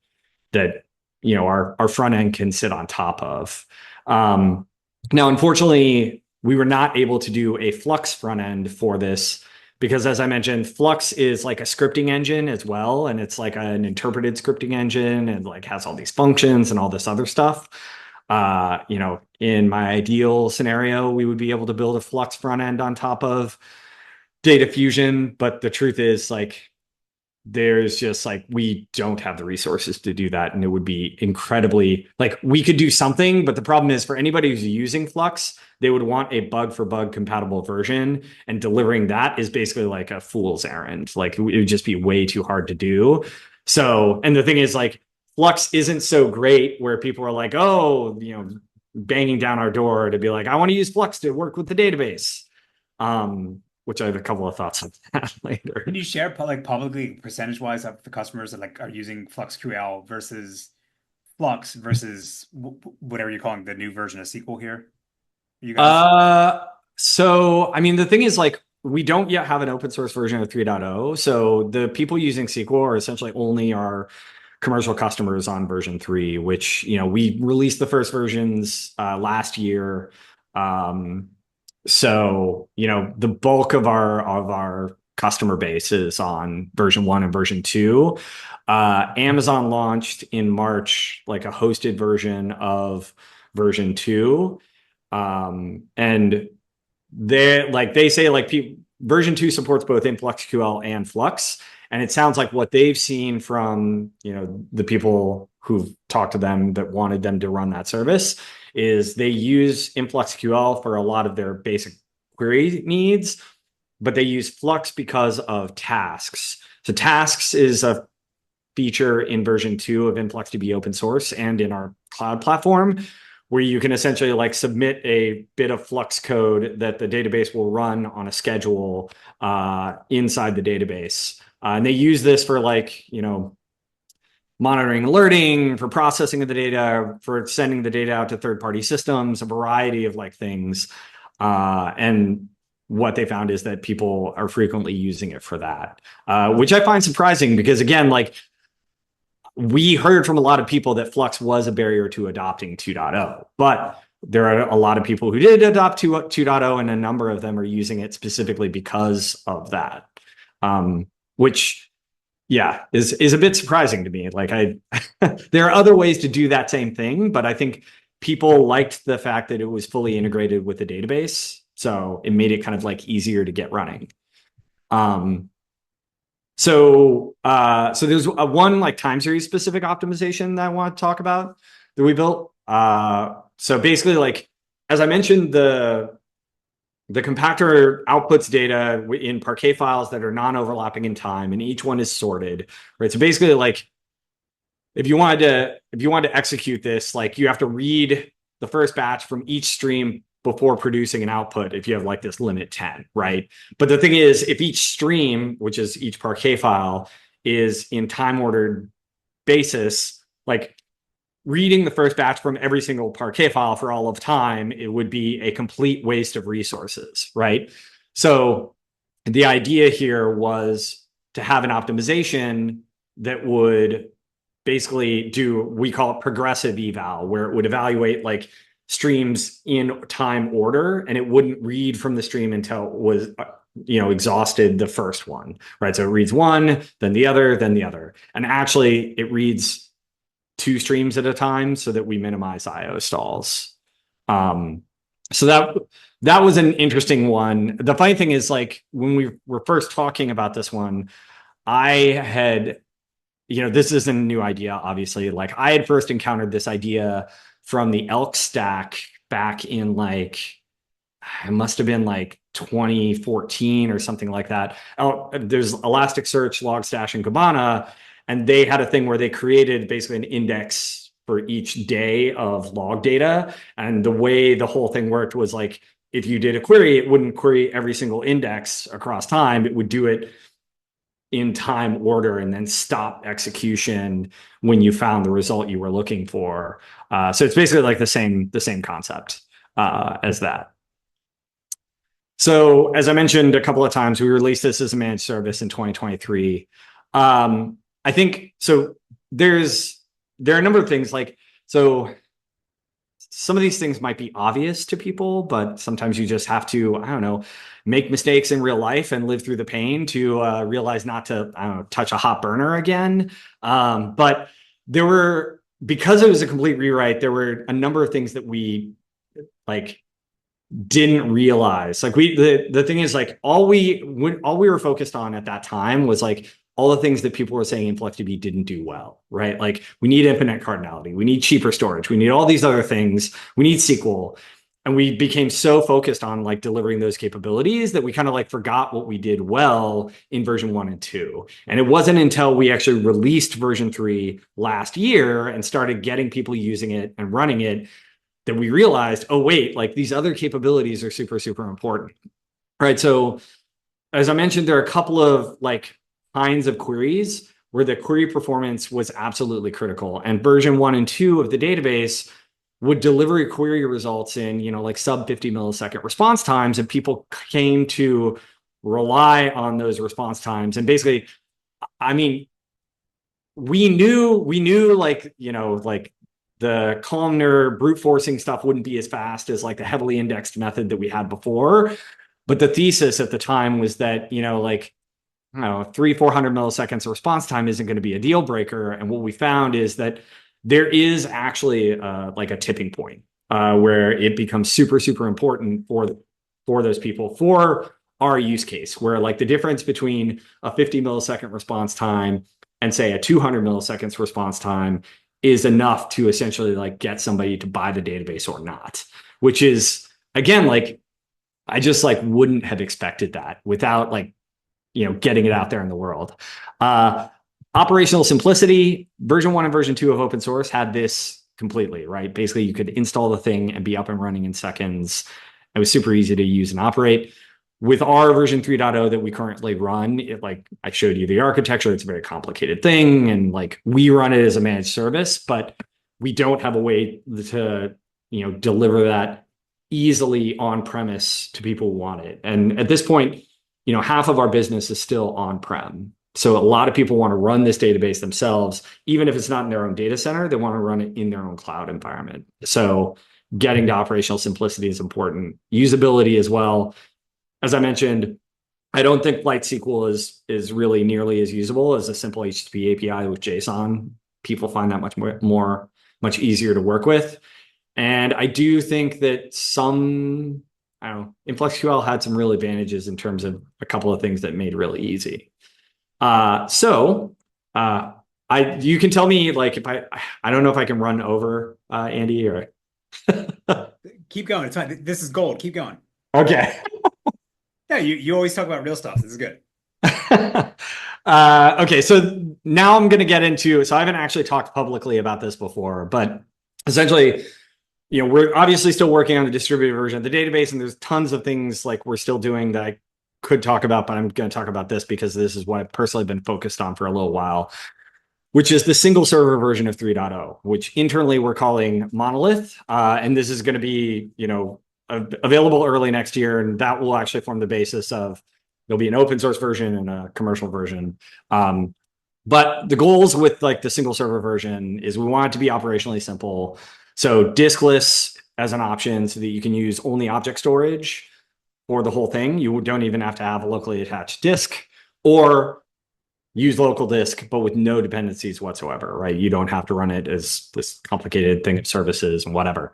our front end can sit on top of. Now, unfortunately, we were not able to do a Flux front end for this because, as I mentioned, Flux is like a scripting engine as well. And it's like an interpreted scripting engine and like has all these functions and all this other stuff. In my ideal scenario, we would be able to build a Flux front end on top of DataFusion. But the truth is, like, there's just like, we don't have the resources to do that. And it would be incredibly, like, we could do something, but the problem is for anybody who's using Flux, they would want a bug for bug compatible version. And delivering that is basically like a fool's errand. Like, it would just be way too hard to do. So, and the thing is, like, Flux isn't so great where people are like, oh, banging down our door to be like, I want to use Flux to work with the database. Which I have a couple of thoughts on that later. Can you share like publicly percentage-wise of the customers that like are using FluxQL versus Flux versus whatever you're calling the new version of SQL here? You guys? So I mean, the thing is, like, we don't yet have an open source version of 3.0. So the people using SQL are essentially only our commercial customers on version 3, which, we released the first versions last year. So, the bulk of our customer base is on version 1 and version 2. Amazon launched in March, like a hosted version of version 2. And they say version 2 supports both InfluxQL and Flux. And it sounds like what they've seen from, the people who've talked to them that wanted them to run that service is they use InfluxQL for a lot of their basic query needs, but they use Flux because of tasks. So tasks is a feature in version 2 of InfluxDB open source and in our cloud platform, where you can essentially like submit a bit of Flux code that the database will run on a schedule inside the database. And they use this for monitoring, alerting, for processing of the data, for sending the data out to third-party systems, a variety of things. And what they found is that people are frequently using it for that, which I find surprising because, again, like we heard from a lot of people that Flux was a barrier to adopting 2.0, but there are a lot of people who did adopt 2.0, and a number of them are using it specifically because of that, which, yeah, is a bit surprising to me. Like there are other ways to do that same thing, but I think people liked the fact that it was fully integrated with the database. So it made it kind of like easier to get running. So there's one like time series specific optimization that I want to talk about that we built. So basically, like, as I mentioned, the compactor outputs data in Parquet files that are non-overlapping in time, and each one is sorted, right? So basically, like, if you wanted to execute this, like, you have to read the first batch from each stream before producing an output if you have like this limit 10, right? But the thing is, if each stream, which is each Parquet file, is in time ordered basis, like reading the first batch from every single Parquet file for all of time, it would be a complete waste of resources, right? So the idea here was to have an optimization that would basically do, we call it progressive eval, where it would evaluate like streams in time order, and it wouldn't read from the stream until it was exhausted the first one, right? So it reads one, then the other, then the other, and actually it reads 2 streams at a time so that we minimize IO stalls. So that was an interesting one. The funny thing is, like, when we were first talking about this one, I had, this isn't a new idea, obviously. Like, I had first encountered this idea from the Elk stack back in like, it must have been like 2014 or something like that. Oh, there's Elasticsearch, Logstash, and Kibana, and they had a thing where they created basically an index for each day of log data. And the way the whole thing worked was, like, if you did a query, it wouldn't query every single index across time. It would do it in time order and then stop execution when you found the result you were looking for. So it's basically like the same concept as that. So as I mentioned a couple of times, we released this as a managed service in 2023. I think, so there are a number of things, like, so some of these things might be obvious to people, but sometimes you just have to, I don't know, make mistakes in real life and live through the pain to realize not to, I don't know, touch a hot burner again. But there were, because it was a complete rewrite, there were a number of things that we like didn't realize. Like, the thing is, like, all we were focused on at that time was like all the things that people were saying InfluxDB didn't do well, right? Like, we need infinite cardinality, we need cheaper storage, we need all these other things, we need SQL. And we became so focused on like delivering those capabilities that we kind of like forgot what we did well in version 1 and 2. And it wasn't until we actually released version 3 last year and started getting people using it and running it that we realized, oh wait, like these other capabilities are super, super important, right? So as I mentioned, there are a couple of like kinds of queries where the query performance was absolutely critical. And version 1 and 2 of the database would deliver query results in, like sub 50 millisecond response times. And people came to rely on those response times. And basically, I mean, we knew like, like the columnar brute forcing stuff wouldn't be as fast as like the heavily indexed method that we had before. But the thesis at the time was that, like, I don't know, 300-400 milliseconds of response time isn't going to be a deal breaker. And what we found is that there is actually like a tipping point where it becomes super, super important for those people, for our use case, where like the difference between a 50 millisecond response time and say a 200 milliseconds response time is enough to essentially like get somebody to buy the database or not, which is, again, like, I just like wouldn't have expected that without like, getting it out there in the world. Operational simplicity, version 1 and version 2 of open source had this completely, right? Basically, you could install the thing and be up and running in seconds. It was super easy to use and operate. With our version 3.0 that we currently run, like I showed you the architecture, it's a very complicated thing. And like we run it as a managed service, but we don't have a way to, deliver that easily on-premise to people who want it. And at this point, half of our business is still on-prem. So a lot of people want to run this database themselves, even if it's not in their own data center, they want to run it in their own cloud environment. So getting to operational simplicity is important. Usability as well. As I mentioned, I don't think Flight SQL is really nearly as usable as a simple HTTP API with JSON. People find that much easier to work with. And I do think that InfluxQL had some real advantages in terms of a couple of things that made it really easy. You can tell me, like, if I don't know if I can run over Andy or Keep going. It's fine. This is gold. Keep going. Okay. Yeah, you always talk about real stuff. This is good. Okay, so now I'm going to get into, so I haven't actually talked publicly about this before, but essentially, we're obviously still working on the distributed version of the database, and there's tons of things like we're still doing that I could talk about, but I'm going to talk about this because this is what I've personally been focused on for a little while, which is the single server version of 3.0, which internally we're calling Monolith. And this is going to be, available early next year, and that will actually form the basis of, there'll be an open source version and a commercial version. But the goals with like the single server version is we want it to be operationally simple. So diskless as an option so that you can use only object storage for the whole thing. You don't even have to have a locally attached disk, or use local disk, but with no dependencies whatsoever, right? You don't have to run it as this complicated thing of services and whatever.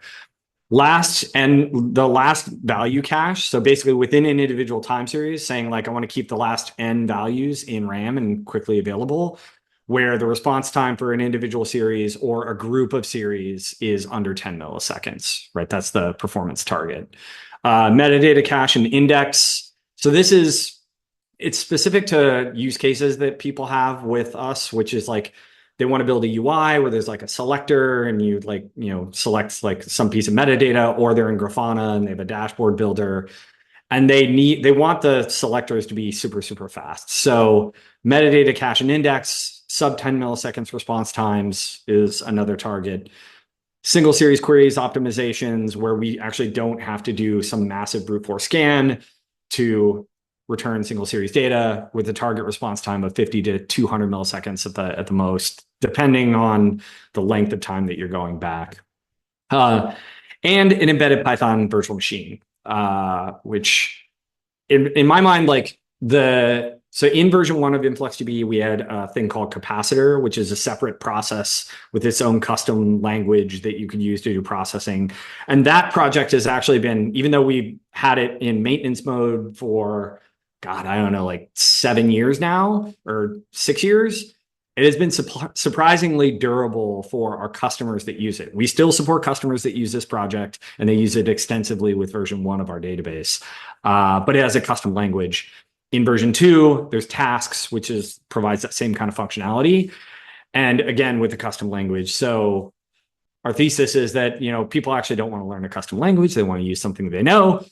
The last value cache. So basically within an individual time series, saying like, I want to keep the last n values in RAM and quickly available, where the response time for an individual series or a group of series is under 10 milliseconds, right? That's the performance target. Metadata cache and index. So it's specific to use cases that people have with us, which is like, they want to build a UI where there's like a selector and you select like some piece of metadata, or they're in Grafana and they have a dashboard builder, and they want the selectors to be super, super fast. So metadata cache and index, sub 10 milliseconds response times is another target. Single series queries optimizations, where we actually don't have to do some massive brute force scan to return single series data, with a target response time of 50 to 200 milliseconds at the most, depending on the length of time that you're going back. And an embedded Python virtual machine, which in my mind, so in version 1 of InfluxDB, we had a thing called Capacitor, which is a separate process with its own custom language that you could use to do processing. And that project has actually been, even though we had it in maintenance mode for, God, I don't know, like 7 years now or 6 years, it has been surprisingly durable for our customers that use it. We still support customers that use this project, and they use it extensively with version 1 of our database, but it has a custom language. In version 2, there's tasks, which provides that same kind of functionality, and again with a custom language. So our thesis is that people actually don't want to learn a custom language; they want to use something they know.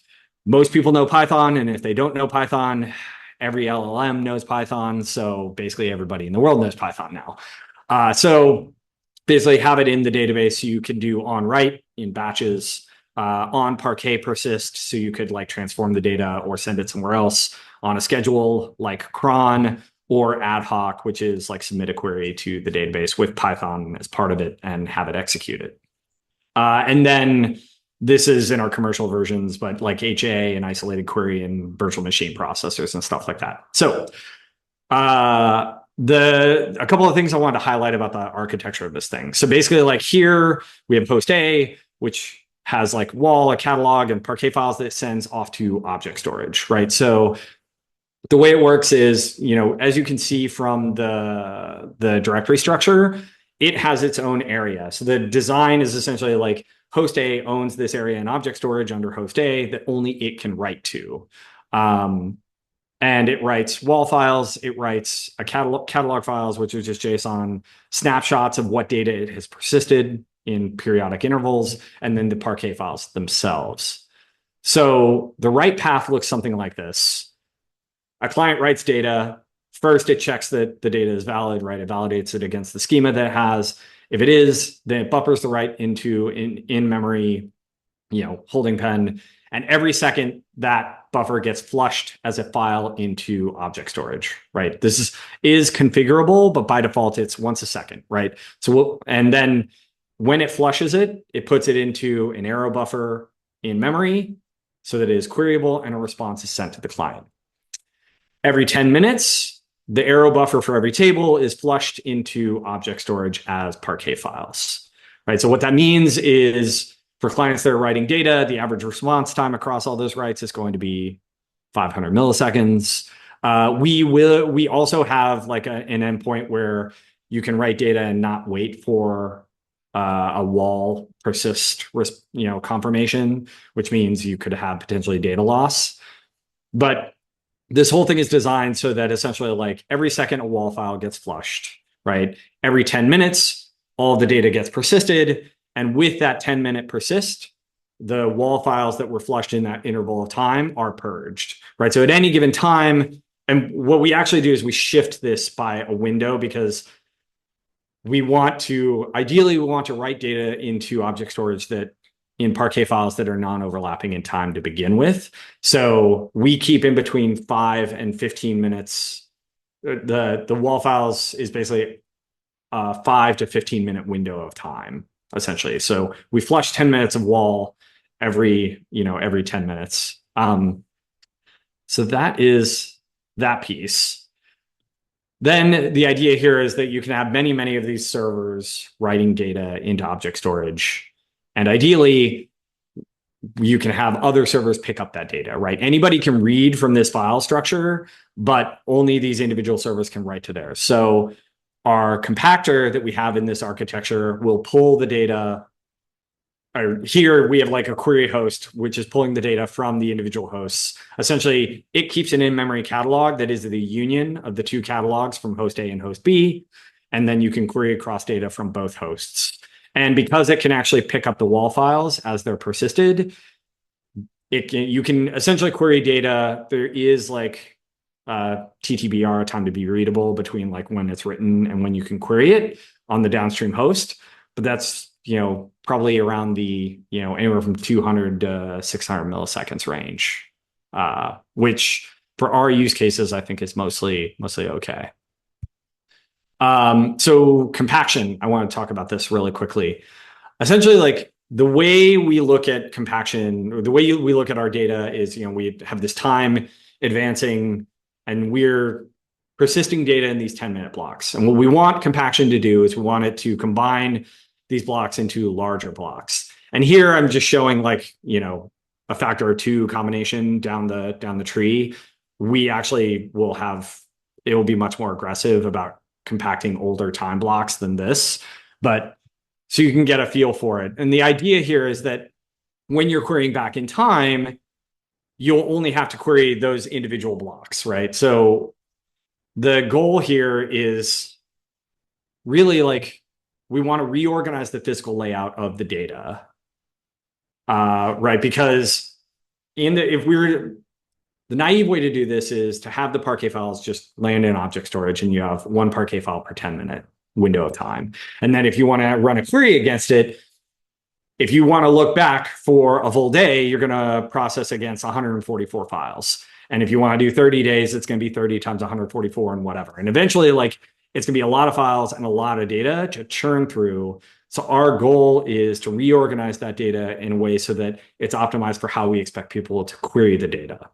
Most people know Python, and if they don't know Python, every LLM knows Python. So basically everybody in the world knows Python now. So basically have it in the database. You can do on write in batches, on Parquet persist. So you could transform the data or send it somewhere else on a schedule like cron, or ad hoc, which is submit a query to the database with Python as part of it and have it executed. And then this is in our commercial versions, but like HA and isolated query and virtual machine processors and stuff like that. So a couple of things I wanted to highlight about the architecture of this thing. So basically here we have host A, which has wall, a catalog, and Parquet files that it sends off to object storage, right? So the way it works is, as you can see from the directory structure, it has its own area. So the design is essentially host A owns this area in object storage under host A that only it can write to. And it writes wall files, it writes a catalog files, which are just JSON snapshots of what data it has persisted in periodic intervals, and then the Parquet files themselves. So the write path looks something like this. A client writes data. First, it checks that the data is valid, right? It validates it against the schema that it has. If it is, then it buffers the write into in-memory holding pen. And every second that buffer gets flushed as a file into object storage, right? This is configurable, but by default, it's once a second, right? And then when it flushes it, it puts it into an arrow buffer in memory so that it is queryable and a response is sent to the client. Every 10 minutes, the arrow buffer for every table is flushed into object storage as Parquet files, right? So what that means is for clients that are writing data, the average response time across all those writes is going to be 500 milliseconds. We also have like an endpoint where you can write data and not wait for a wall persist, confirmation, which means you could have potentially data loss. But this whole thing is designed so that essentially like every second a wall file gets flushed, right? Every 10 minutes, all the data gets persisted. And with that 10-minute persist, the wall files that were flushed in that interval of time are purged, right? So at any given time, and what we actually do is we shift this by a window because ideally we want to write data into object storage that in Parquet files that are non-overlapping in time to begin with. So we keep in between 5 and 15 minutes. The wall files is basically a 5 to 15-minute window of time, essentially. So we flush 10 minutes of wall every 10 minutes. So that is that piece. Then the idea here is that you can have many, many of these servers writing data into object storage. And ideally, you can have other servers pick up that data, right? Anybody can read from this file structure, but only these individual servers can write to theirs. So our compactor that we have in this architecture will pull the data. Here we have like a query host, which is pulling the data from the individual hosts. Essentially, it keeps an in-memory catalog that is the union of the two catalogs from host A and host B. And then you can query across data from both hosts. And because it can actually pick up the wall files as they're persisted, you can essentially query data. There is like TTBR, time to be readable, between like when it's written and when you can query it on the downstream host. But that's probably around the anywhere from 200 to 600 milliseconds range, which for our use cases I think is mostly okay. So compaction, I want to talk about this really quickly. Essentially, like the way we look at compaction, or the way we look at our data is, we have this time advancing and we're persisting data in these 10-minute blocks. And what we want compaction to do is we want it to combine these blocks into larger blocks. And here I'm just showing like, a factor of 2 combination down the tree. We actually it will be much more aggressive about compacting older time blocks than this, but so you can get a feel for it. And the idea here is that when you're querying back in time, you'll only have to query those individual blocks, right? So the goal here is really like, we want to reorganize the physical layout of the data, right? Because the naive way to do this is to have the Parquet files just land in object storage and you have one Parquet file per 10-minute window of time. And then if you want to run a query against it, if you want to look back for a full day, you're going to process against 144 files. And if you want to do 30 days, it's going to be 30 times 144 and whatever. And eventually, like, it's going to be a lot of files and a lot of data to churn through. So our goal is to reorganize that data in a way so that it's optimized for how we expect people to query the data.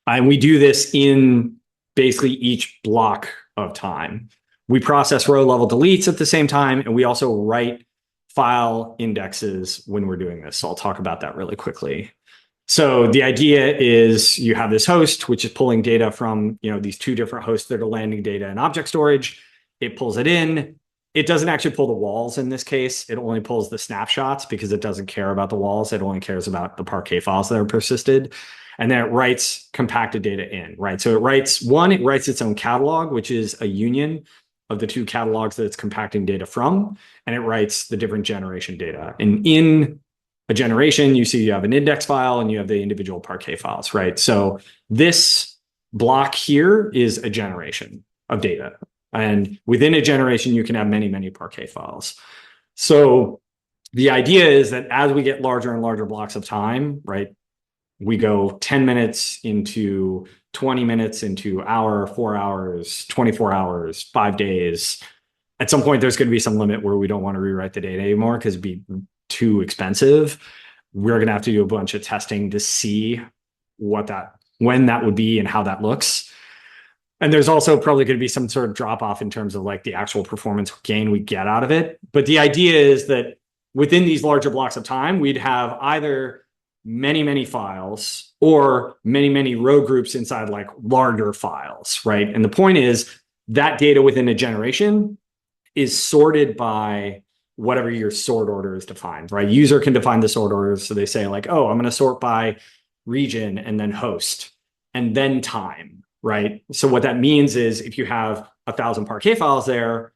And we do this in basically each block of time. We process row level deletes at the same time, and we also write file indexes when we're doing this. So I'll talk about that really quickly. So the idea is you have this host, which is pulling data from these 2 different hosts that are landing data in object storage. It pulls it in. It doesn't actually pull the walls in this case. It only pulls the snapshots because it doesn't care about the walls. It only cares about the Parquet files that are persisted. And then it writes compacted data in, right? So it writes its own catalog, which is a union of the 2 catalogs that it's compacting data from, and it writes the different generation data. And in a generation, you have an index file and you have the individual Parquet files, right? So this block here is a generation of data. And within a generation, you can have many, many Parquet files. So the idea is that as we get larger and larger blocks of time, right, we go 10 minutes into 20 minutes into hour, 4 hours, 24 hours, 5 days. At some point, there's going to be some limit where we don't want to rewrite the data anymore because it'd be too expensive. We're going to have to do a bunch of testing to see when that would be and how that looks. And there's also probably going to be some sort of drop off in terms of like the actual performance gain we get out of it. But the idea is that within these larger blocks of time, we'd have either many, many files or many, many row groups inside like larger files, right? And the point is that data within a generation is sorted by whatever your sort order is defined, right? User can define the sort orders. So they say like, oh, I'm going to sort by region and then host and then time, right? So what that means is if you have 1,000 Parquet files there,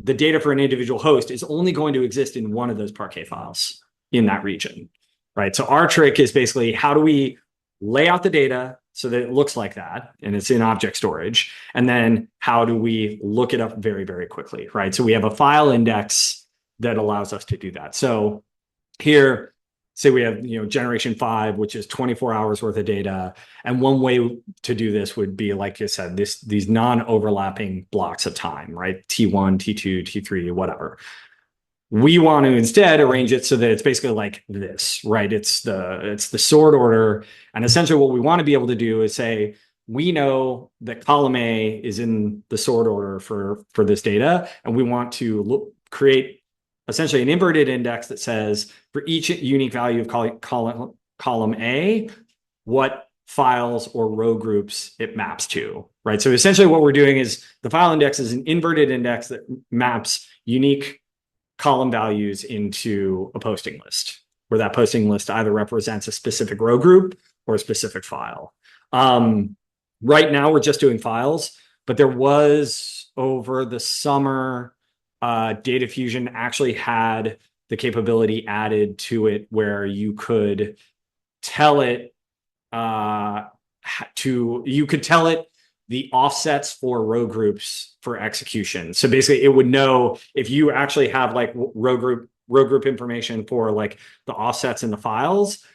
the data for an individual host is only going to exist in one of those Parquet files in that region, right? So our trick is basically how do we lay out the data so that it looks like that and it's in object storage, and then how do we look it up very, very quickly, right? So we have a file index that allows us to do that. So here, say we have generation 5, which is 24 hours worth of data, and one way to do this would be, like I said, these non-overlapping blocks of time, right? T1, T2, T3, whatever. We want to instead arrange it so that it's basically like this, right? It's the sort order. And essentially what we want to be able to do is say, we know that column A is in the sort order for this data. And we want to create essentially an inverted index that says for each unique value of column A, what files or row groups it maps to, right? So essentially what we're doing is the file index is an inverted index that maps unique column values into a posting list, where that posting list either represents a specific row group or a specific file. Right now, we're just doing files, but there was over the summer, DataFusion actually had the capability added to it where you could tell it the offsets for row groups for execution. So basically it would know if you actually have like row group information for like the offsets in the files,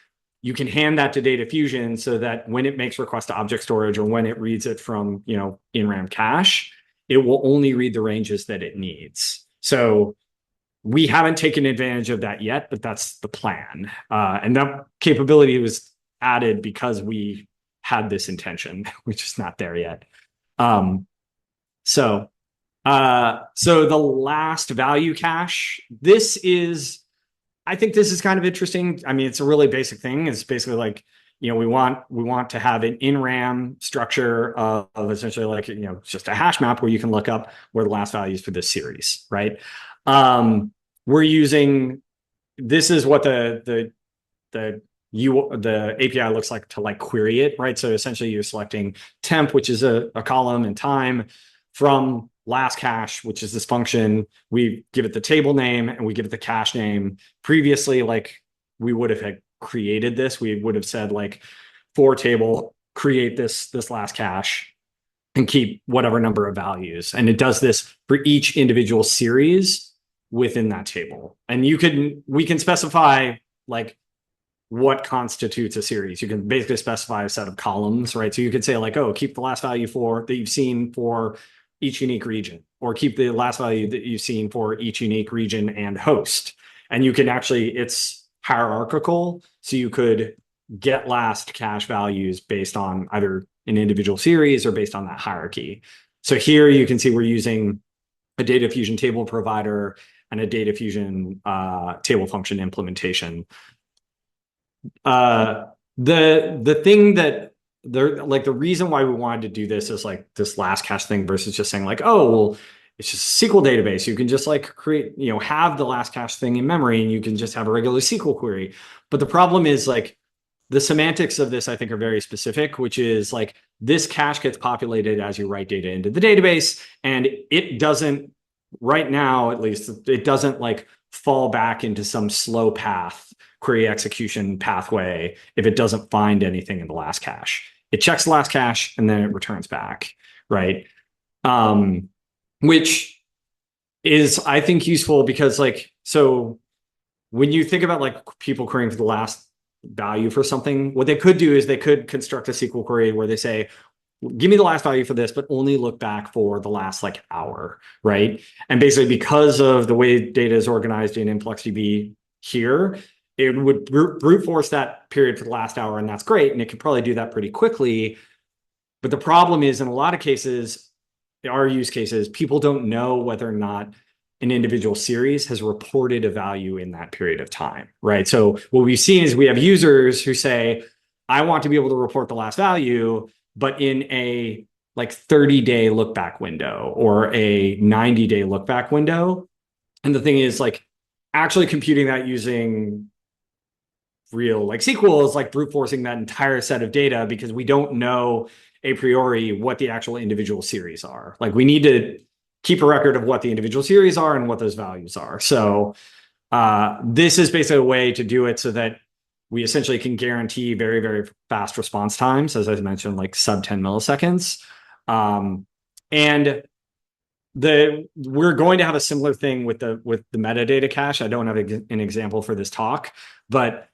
you can hand that to DataFusion so that when it makes request to object storage or when it reads it from, in RAM cache, it will only read the ranges that it needs. So we haven't taken advantage of that yet, but that's the plan. And that capability was added because we had this intention. We're just not there yet. So the last value cache, I think this is kind of interesting. I mean, it's a really basic thing. It's basically like, we want to have an in-RAM structure of essentially like, just a hash map where you can look up where the last values for this series, right? This is what the API looks like to like query it, right? So essentially you're selecting temp, which is a column, and time from last cache, which is this function. We give it the table name and we give it the cache name. Previously, like we would have had created this, we would have said like for table, create this last cache and keep whatever number of values. And it does this for each individual series within that table. And we can specify like what constitutes a series. You can basically specify a set of columns, right? So you could say like, oh, keep the last value that you've seen for each unique region, or keep the last value that you've seen for each unique region and host. And you can actually, it's hierarchical. So you could get last cache values based on either an individual series or based on that hierarchy. So here you can see we're using a DataFusion table provider and a DataFusion table function implementation. The thing that the reason why we wanted to do this is like this last cache thing versus just saying like, oh, well, it's just a SQL database. You can just like create, have the last cache thing in memory and you can just have a regular SQL query. But the problem is like the semantics of this, I think, are very specific, which is like this cache gets populated as you write data into the database, and it doesn't, right now at least, it doesn't like fall back into some slow path query execution pathway if it doesn't find anything in the last cache. It checks the last cache and then it returns back, right? Which is, I think, useful because like, so when you think about like people querying for the last value for something, what they could do is they could construct a SQL query where they say, give me the last value for this, but only look back for the last like hour, right? And basically because of the way data is organized in InfluxDB here, it would brute force that period for the last hour, and that's great. And it could probably do that pretty quickly. But the problem is in a lot of cases, our use cases, people don't know whether or not an individual series has reported a value in that period of time, right? So what we've seen is we have users who say, I want to be able to report the last value, but in a like 30-day look back window or a 90-day look back window. And the thing is like actually computing that using real like SQL is like brute forcing that entire set of data because we don't know a priori what the actual individual series are. Like we need to keep a record of what the individual series are and what those values are. So this is basically a way to do it so that we essentially can guarantee very, very fast response times, as I mentioned, like sub 10 milliseconds. And we're going to have a similar thing with the metadata cache. I don't have an example for this talk, but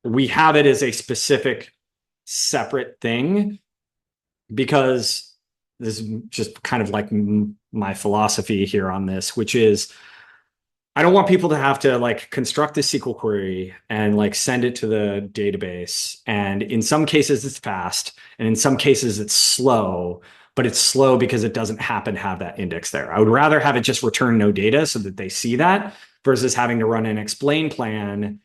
we have it as a specific separate thing because this is just kind of like my philosophy here on this, which is I don't want people to have to like construct a SQL query and like send it to the database. And in some cases it's fast and in some cases it's slow, but it's slow because it doesn't happen to have that index there. I would rather have it just return no data so that they see that versus having to run an explain plan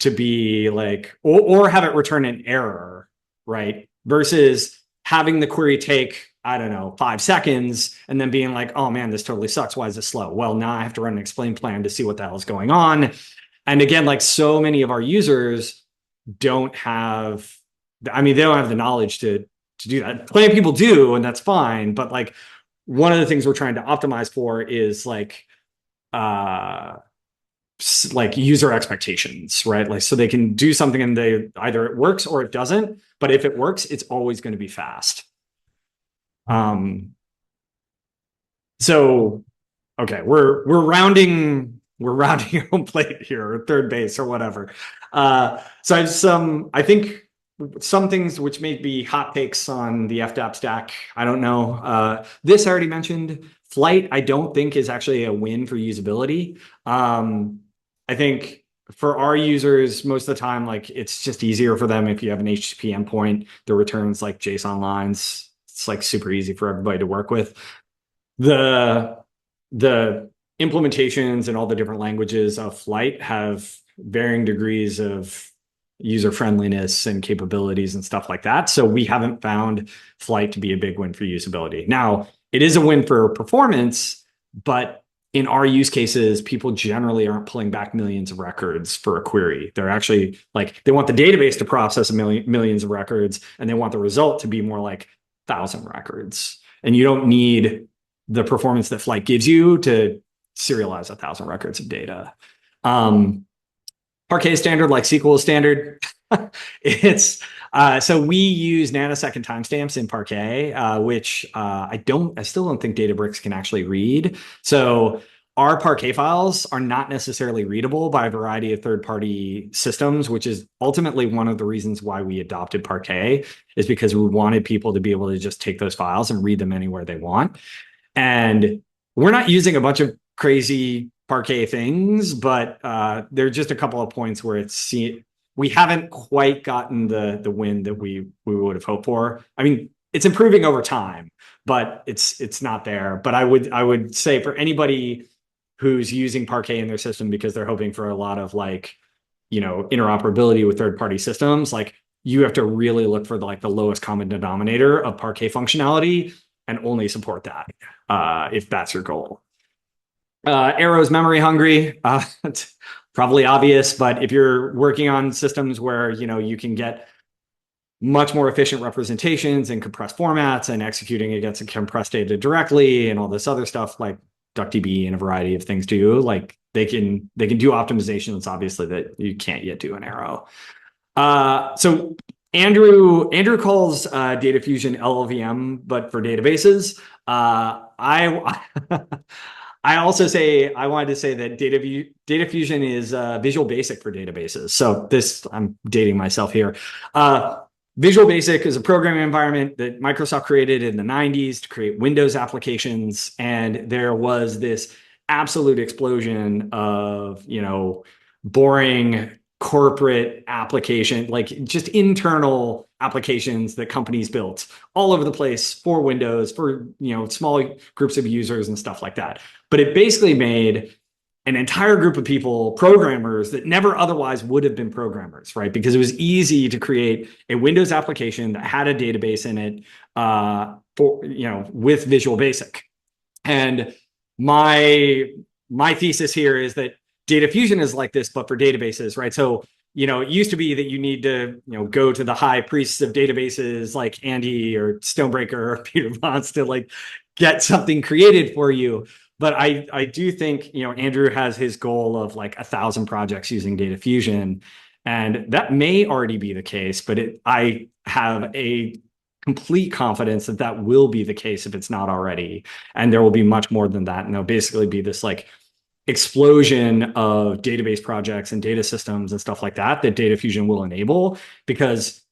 to be like, or have it return an error, right? Versus having the query take, I don't know, 5 seconds and then being like, oh man, this totally sucks. Why is this slow? Well, now I have to run an explain plan to see what the hell is going on. And again, like so many of our users don't have, I mean, they don't have the knowledge to do that. Plenty of people do, and that's fine. But like one of the things we're trying to optimize for is like user expectations, right? Like, so they can do something and they either it works or it doesn't, but if it works, it's always going to be fast. So, okay, we're rounding home plate here, or third base or whatever. So I have I think some things which may be hot takes on the FDAP stack. I don't know. This I already mentioned. Flight, I don't think is actually a win for usability. I think for our users, most of the time, like it's just easier for them if you have an HTTP endpoint that returns like JSON lines. It's like super easy for everybody to work with. The implementations and all the different languages of Flight have varying degrees of user friendliness and capabilities and stuff like that. So we haven't found Flight to be a big win for usability. Now, it is a win for performance, but in our use cases, people generally aren't pulling back millions of records for a query. They're actually like, they want the database to process millions of records, and they want the result to be more like 1,000 records. And you don't need the performance that Flight gives you to serialize 1,000 records of data. Parquet standard, like SQL standard. It's so we use nanosecond timestamps in Parquet, which I still don't think Databricks can actually read. So our Parquet files are not necessarily readable by a variety of third-party systems, which is ultimately one of the reasons why we adopted Parquet, is because we wanted people to be able to just take those files and read them anywhere they want. And we're not using a bunch of crazy Parquet things, but there are just a couple of points where we haven't quite gotten the win that we would have hoped for. I mean, it's improving over time, but it's not there. But I would say for anybody who's using Parquet in their system because they're hoping for a lot of like, you know, interoperability with third-party systems, like you have to really look for the lowest common denominator of Parquet functionality and only support that if that's your goal. Arrow's memory hungry. It's probably obvious, but if you're working on systems where, you know, you can get much more efficient representations and compressed formats and executing against the compressed data directly and all this other stuff like DuckDB and a variety of things too, like they can do optimizations obviously that you can't yet do in Arrow. So Andrew calls DataFusion LLVM, but for databases. I wanted to say that DataFusion is Visual Basic for databases. So I'm dating myself here. Visual Basic is a programming environment that Microsoft created in the 90s to create Windows applications. And there was this absolute explosion of, boring corporate application, like just internal applications that companies built all over the place for Windows, for, small groups of users and stuff like that. But it basically made an entire group of people programmers that never otherwise would have been programmers, right? Because it was easy to create a Windows application that had a database in it with Visual Basic. And my thesis here is that DataFusion is like this, but for databases, right? So, it used to be that you need to, go to the high priests of databases like Andy or Stonebreaker or Peter Vance to like get something created for you. But I do think, Andrew has his goal of like 1,000 projects using DataFusion, and that may already be the case, but I have a complete confidence that that will be the case if it's not already. And there will be much more than that. And there'll basically be this like explosion of database projects and data systems and stuff like that DataFusion will enable, because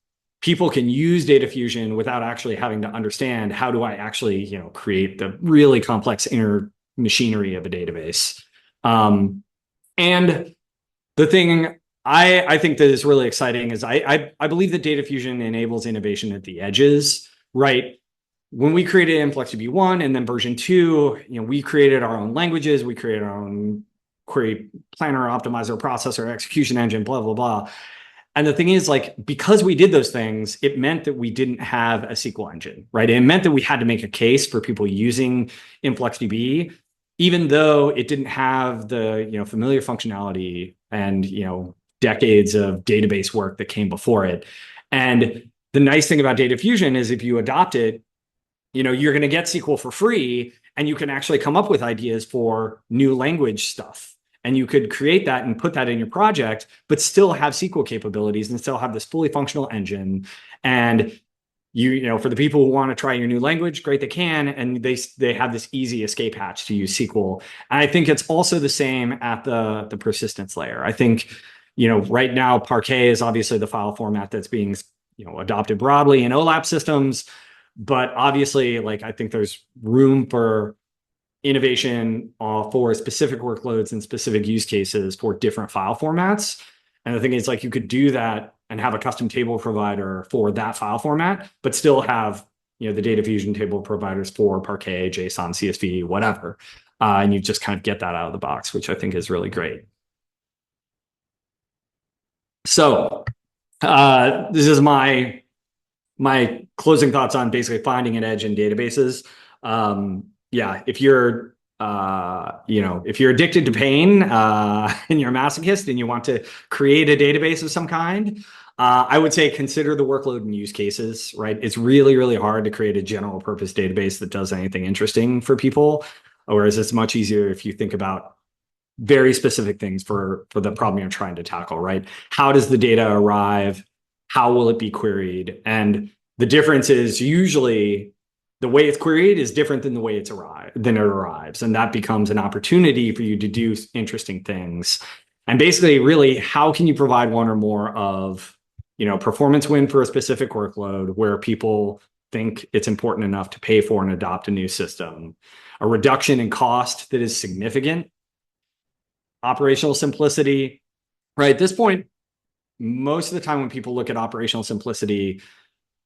people can use DataFusion without actually having to understand how do I actually, create the really complex inner machinery of a database. And the thing I think that is really exciting is I believe that DataFusion enables innovation at the edges, right? When we created InfluxDB 1 and then version 2, we created our own languages, we created our own query planner, optimizer, processor, execution engine, blah, blah, blah. And the thing is, like, because we did those things, it meant that we didn't have a SQL engine, right? It meant that we had to make a case for people using InfluxDB, even though it didn't have the, familiar functionality and, decades of database work that came before it. And the nice thing about DataFusion is if you adopt it, you're going to get SQL for free, and you can actually come up with ideas for new language stuff. And you could create that and put that in your project, but still have SQL capabilities and still have this fully functional engine. And for the people who want to try your new language, great, they can. And they have this easy escape hatch to use SQL. And I think it's also the same at the persistence layer. I think, right now, Parquet is obviously the file format that's being, adopted broadly in OLAP systems. But obviously, like, I think there's room for innovation for specific workloads and specific use cases for different file formats. And the thing is, like, you could do that and have a custom table provider for that file format, but still have, the DataFusion table providers for Parquet, JSON, CSV, whatever. And you just kind of get that out of the box, which I think is really great. So this is my closing thoughts on basically finding an edge in databases. If you're addicted to pain and you're a masochist and you want to create a database of some kind, I would say consider the workload and use cases, right? It's really, really hard to create a general purpose database that does anything interesting for people, whereas it's much easier if you think about very specific things for the problem you're trying to tackle, right? How does the data arrive? How will it be queried? And the difference is usually the way it's queried is different than the way it arrives. And that becomes an opportunity for you to do interesting things. And basically, really, how can you provide one or more of, performance win for a specific workload where people think it's important enough to pay for and adopt a new system, a reduction in cost that is significant, operational simplicity, right? At this point, most of the time when people look at operational simplicity,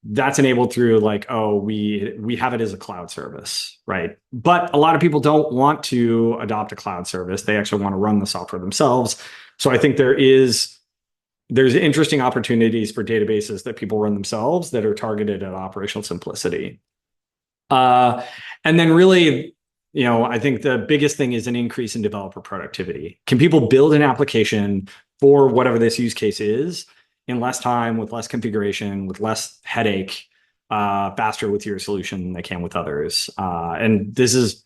that's enabled through like, oh, we have it as a cloud service, right? But a lot of people don't want to adopt a cloud service. They actually want to run the software themselves. So I think there's interesting opportunities for databases that people run themselves that are targeted at operational simplicity. And then really, I think the biggest thing is an increase in developer productivity. Can people build an application for whatever this use case is in less time, with less configuration, with less headache, faster with your solution than they can with others? And these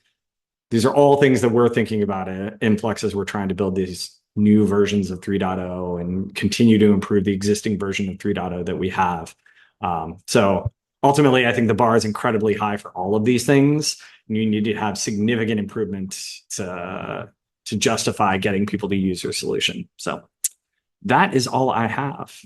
are all things that we're thinking about at Influx as we're trying to build these new versions of 3.0 and continue to improve the existing version of 3.0 that we have. So ultimately, I think the bar is incredibly high for all of these things. You need to have significant improvement to justify getting people to use your solution. So that is all I have.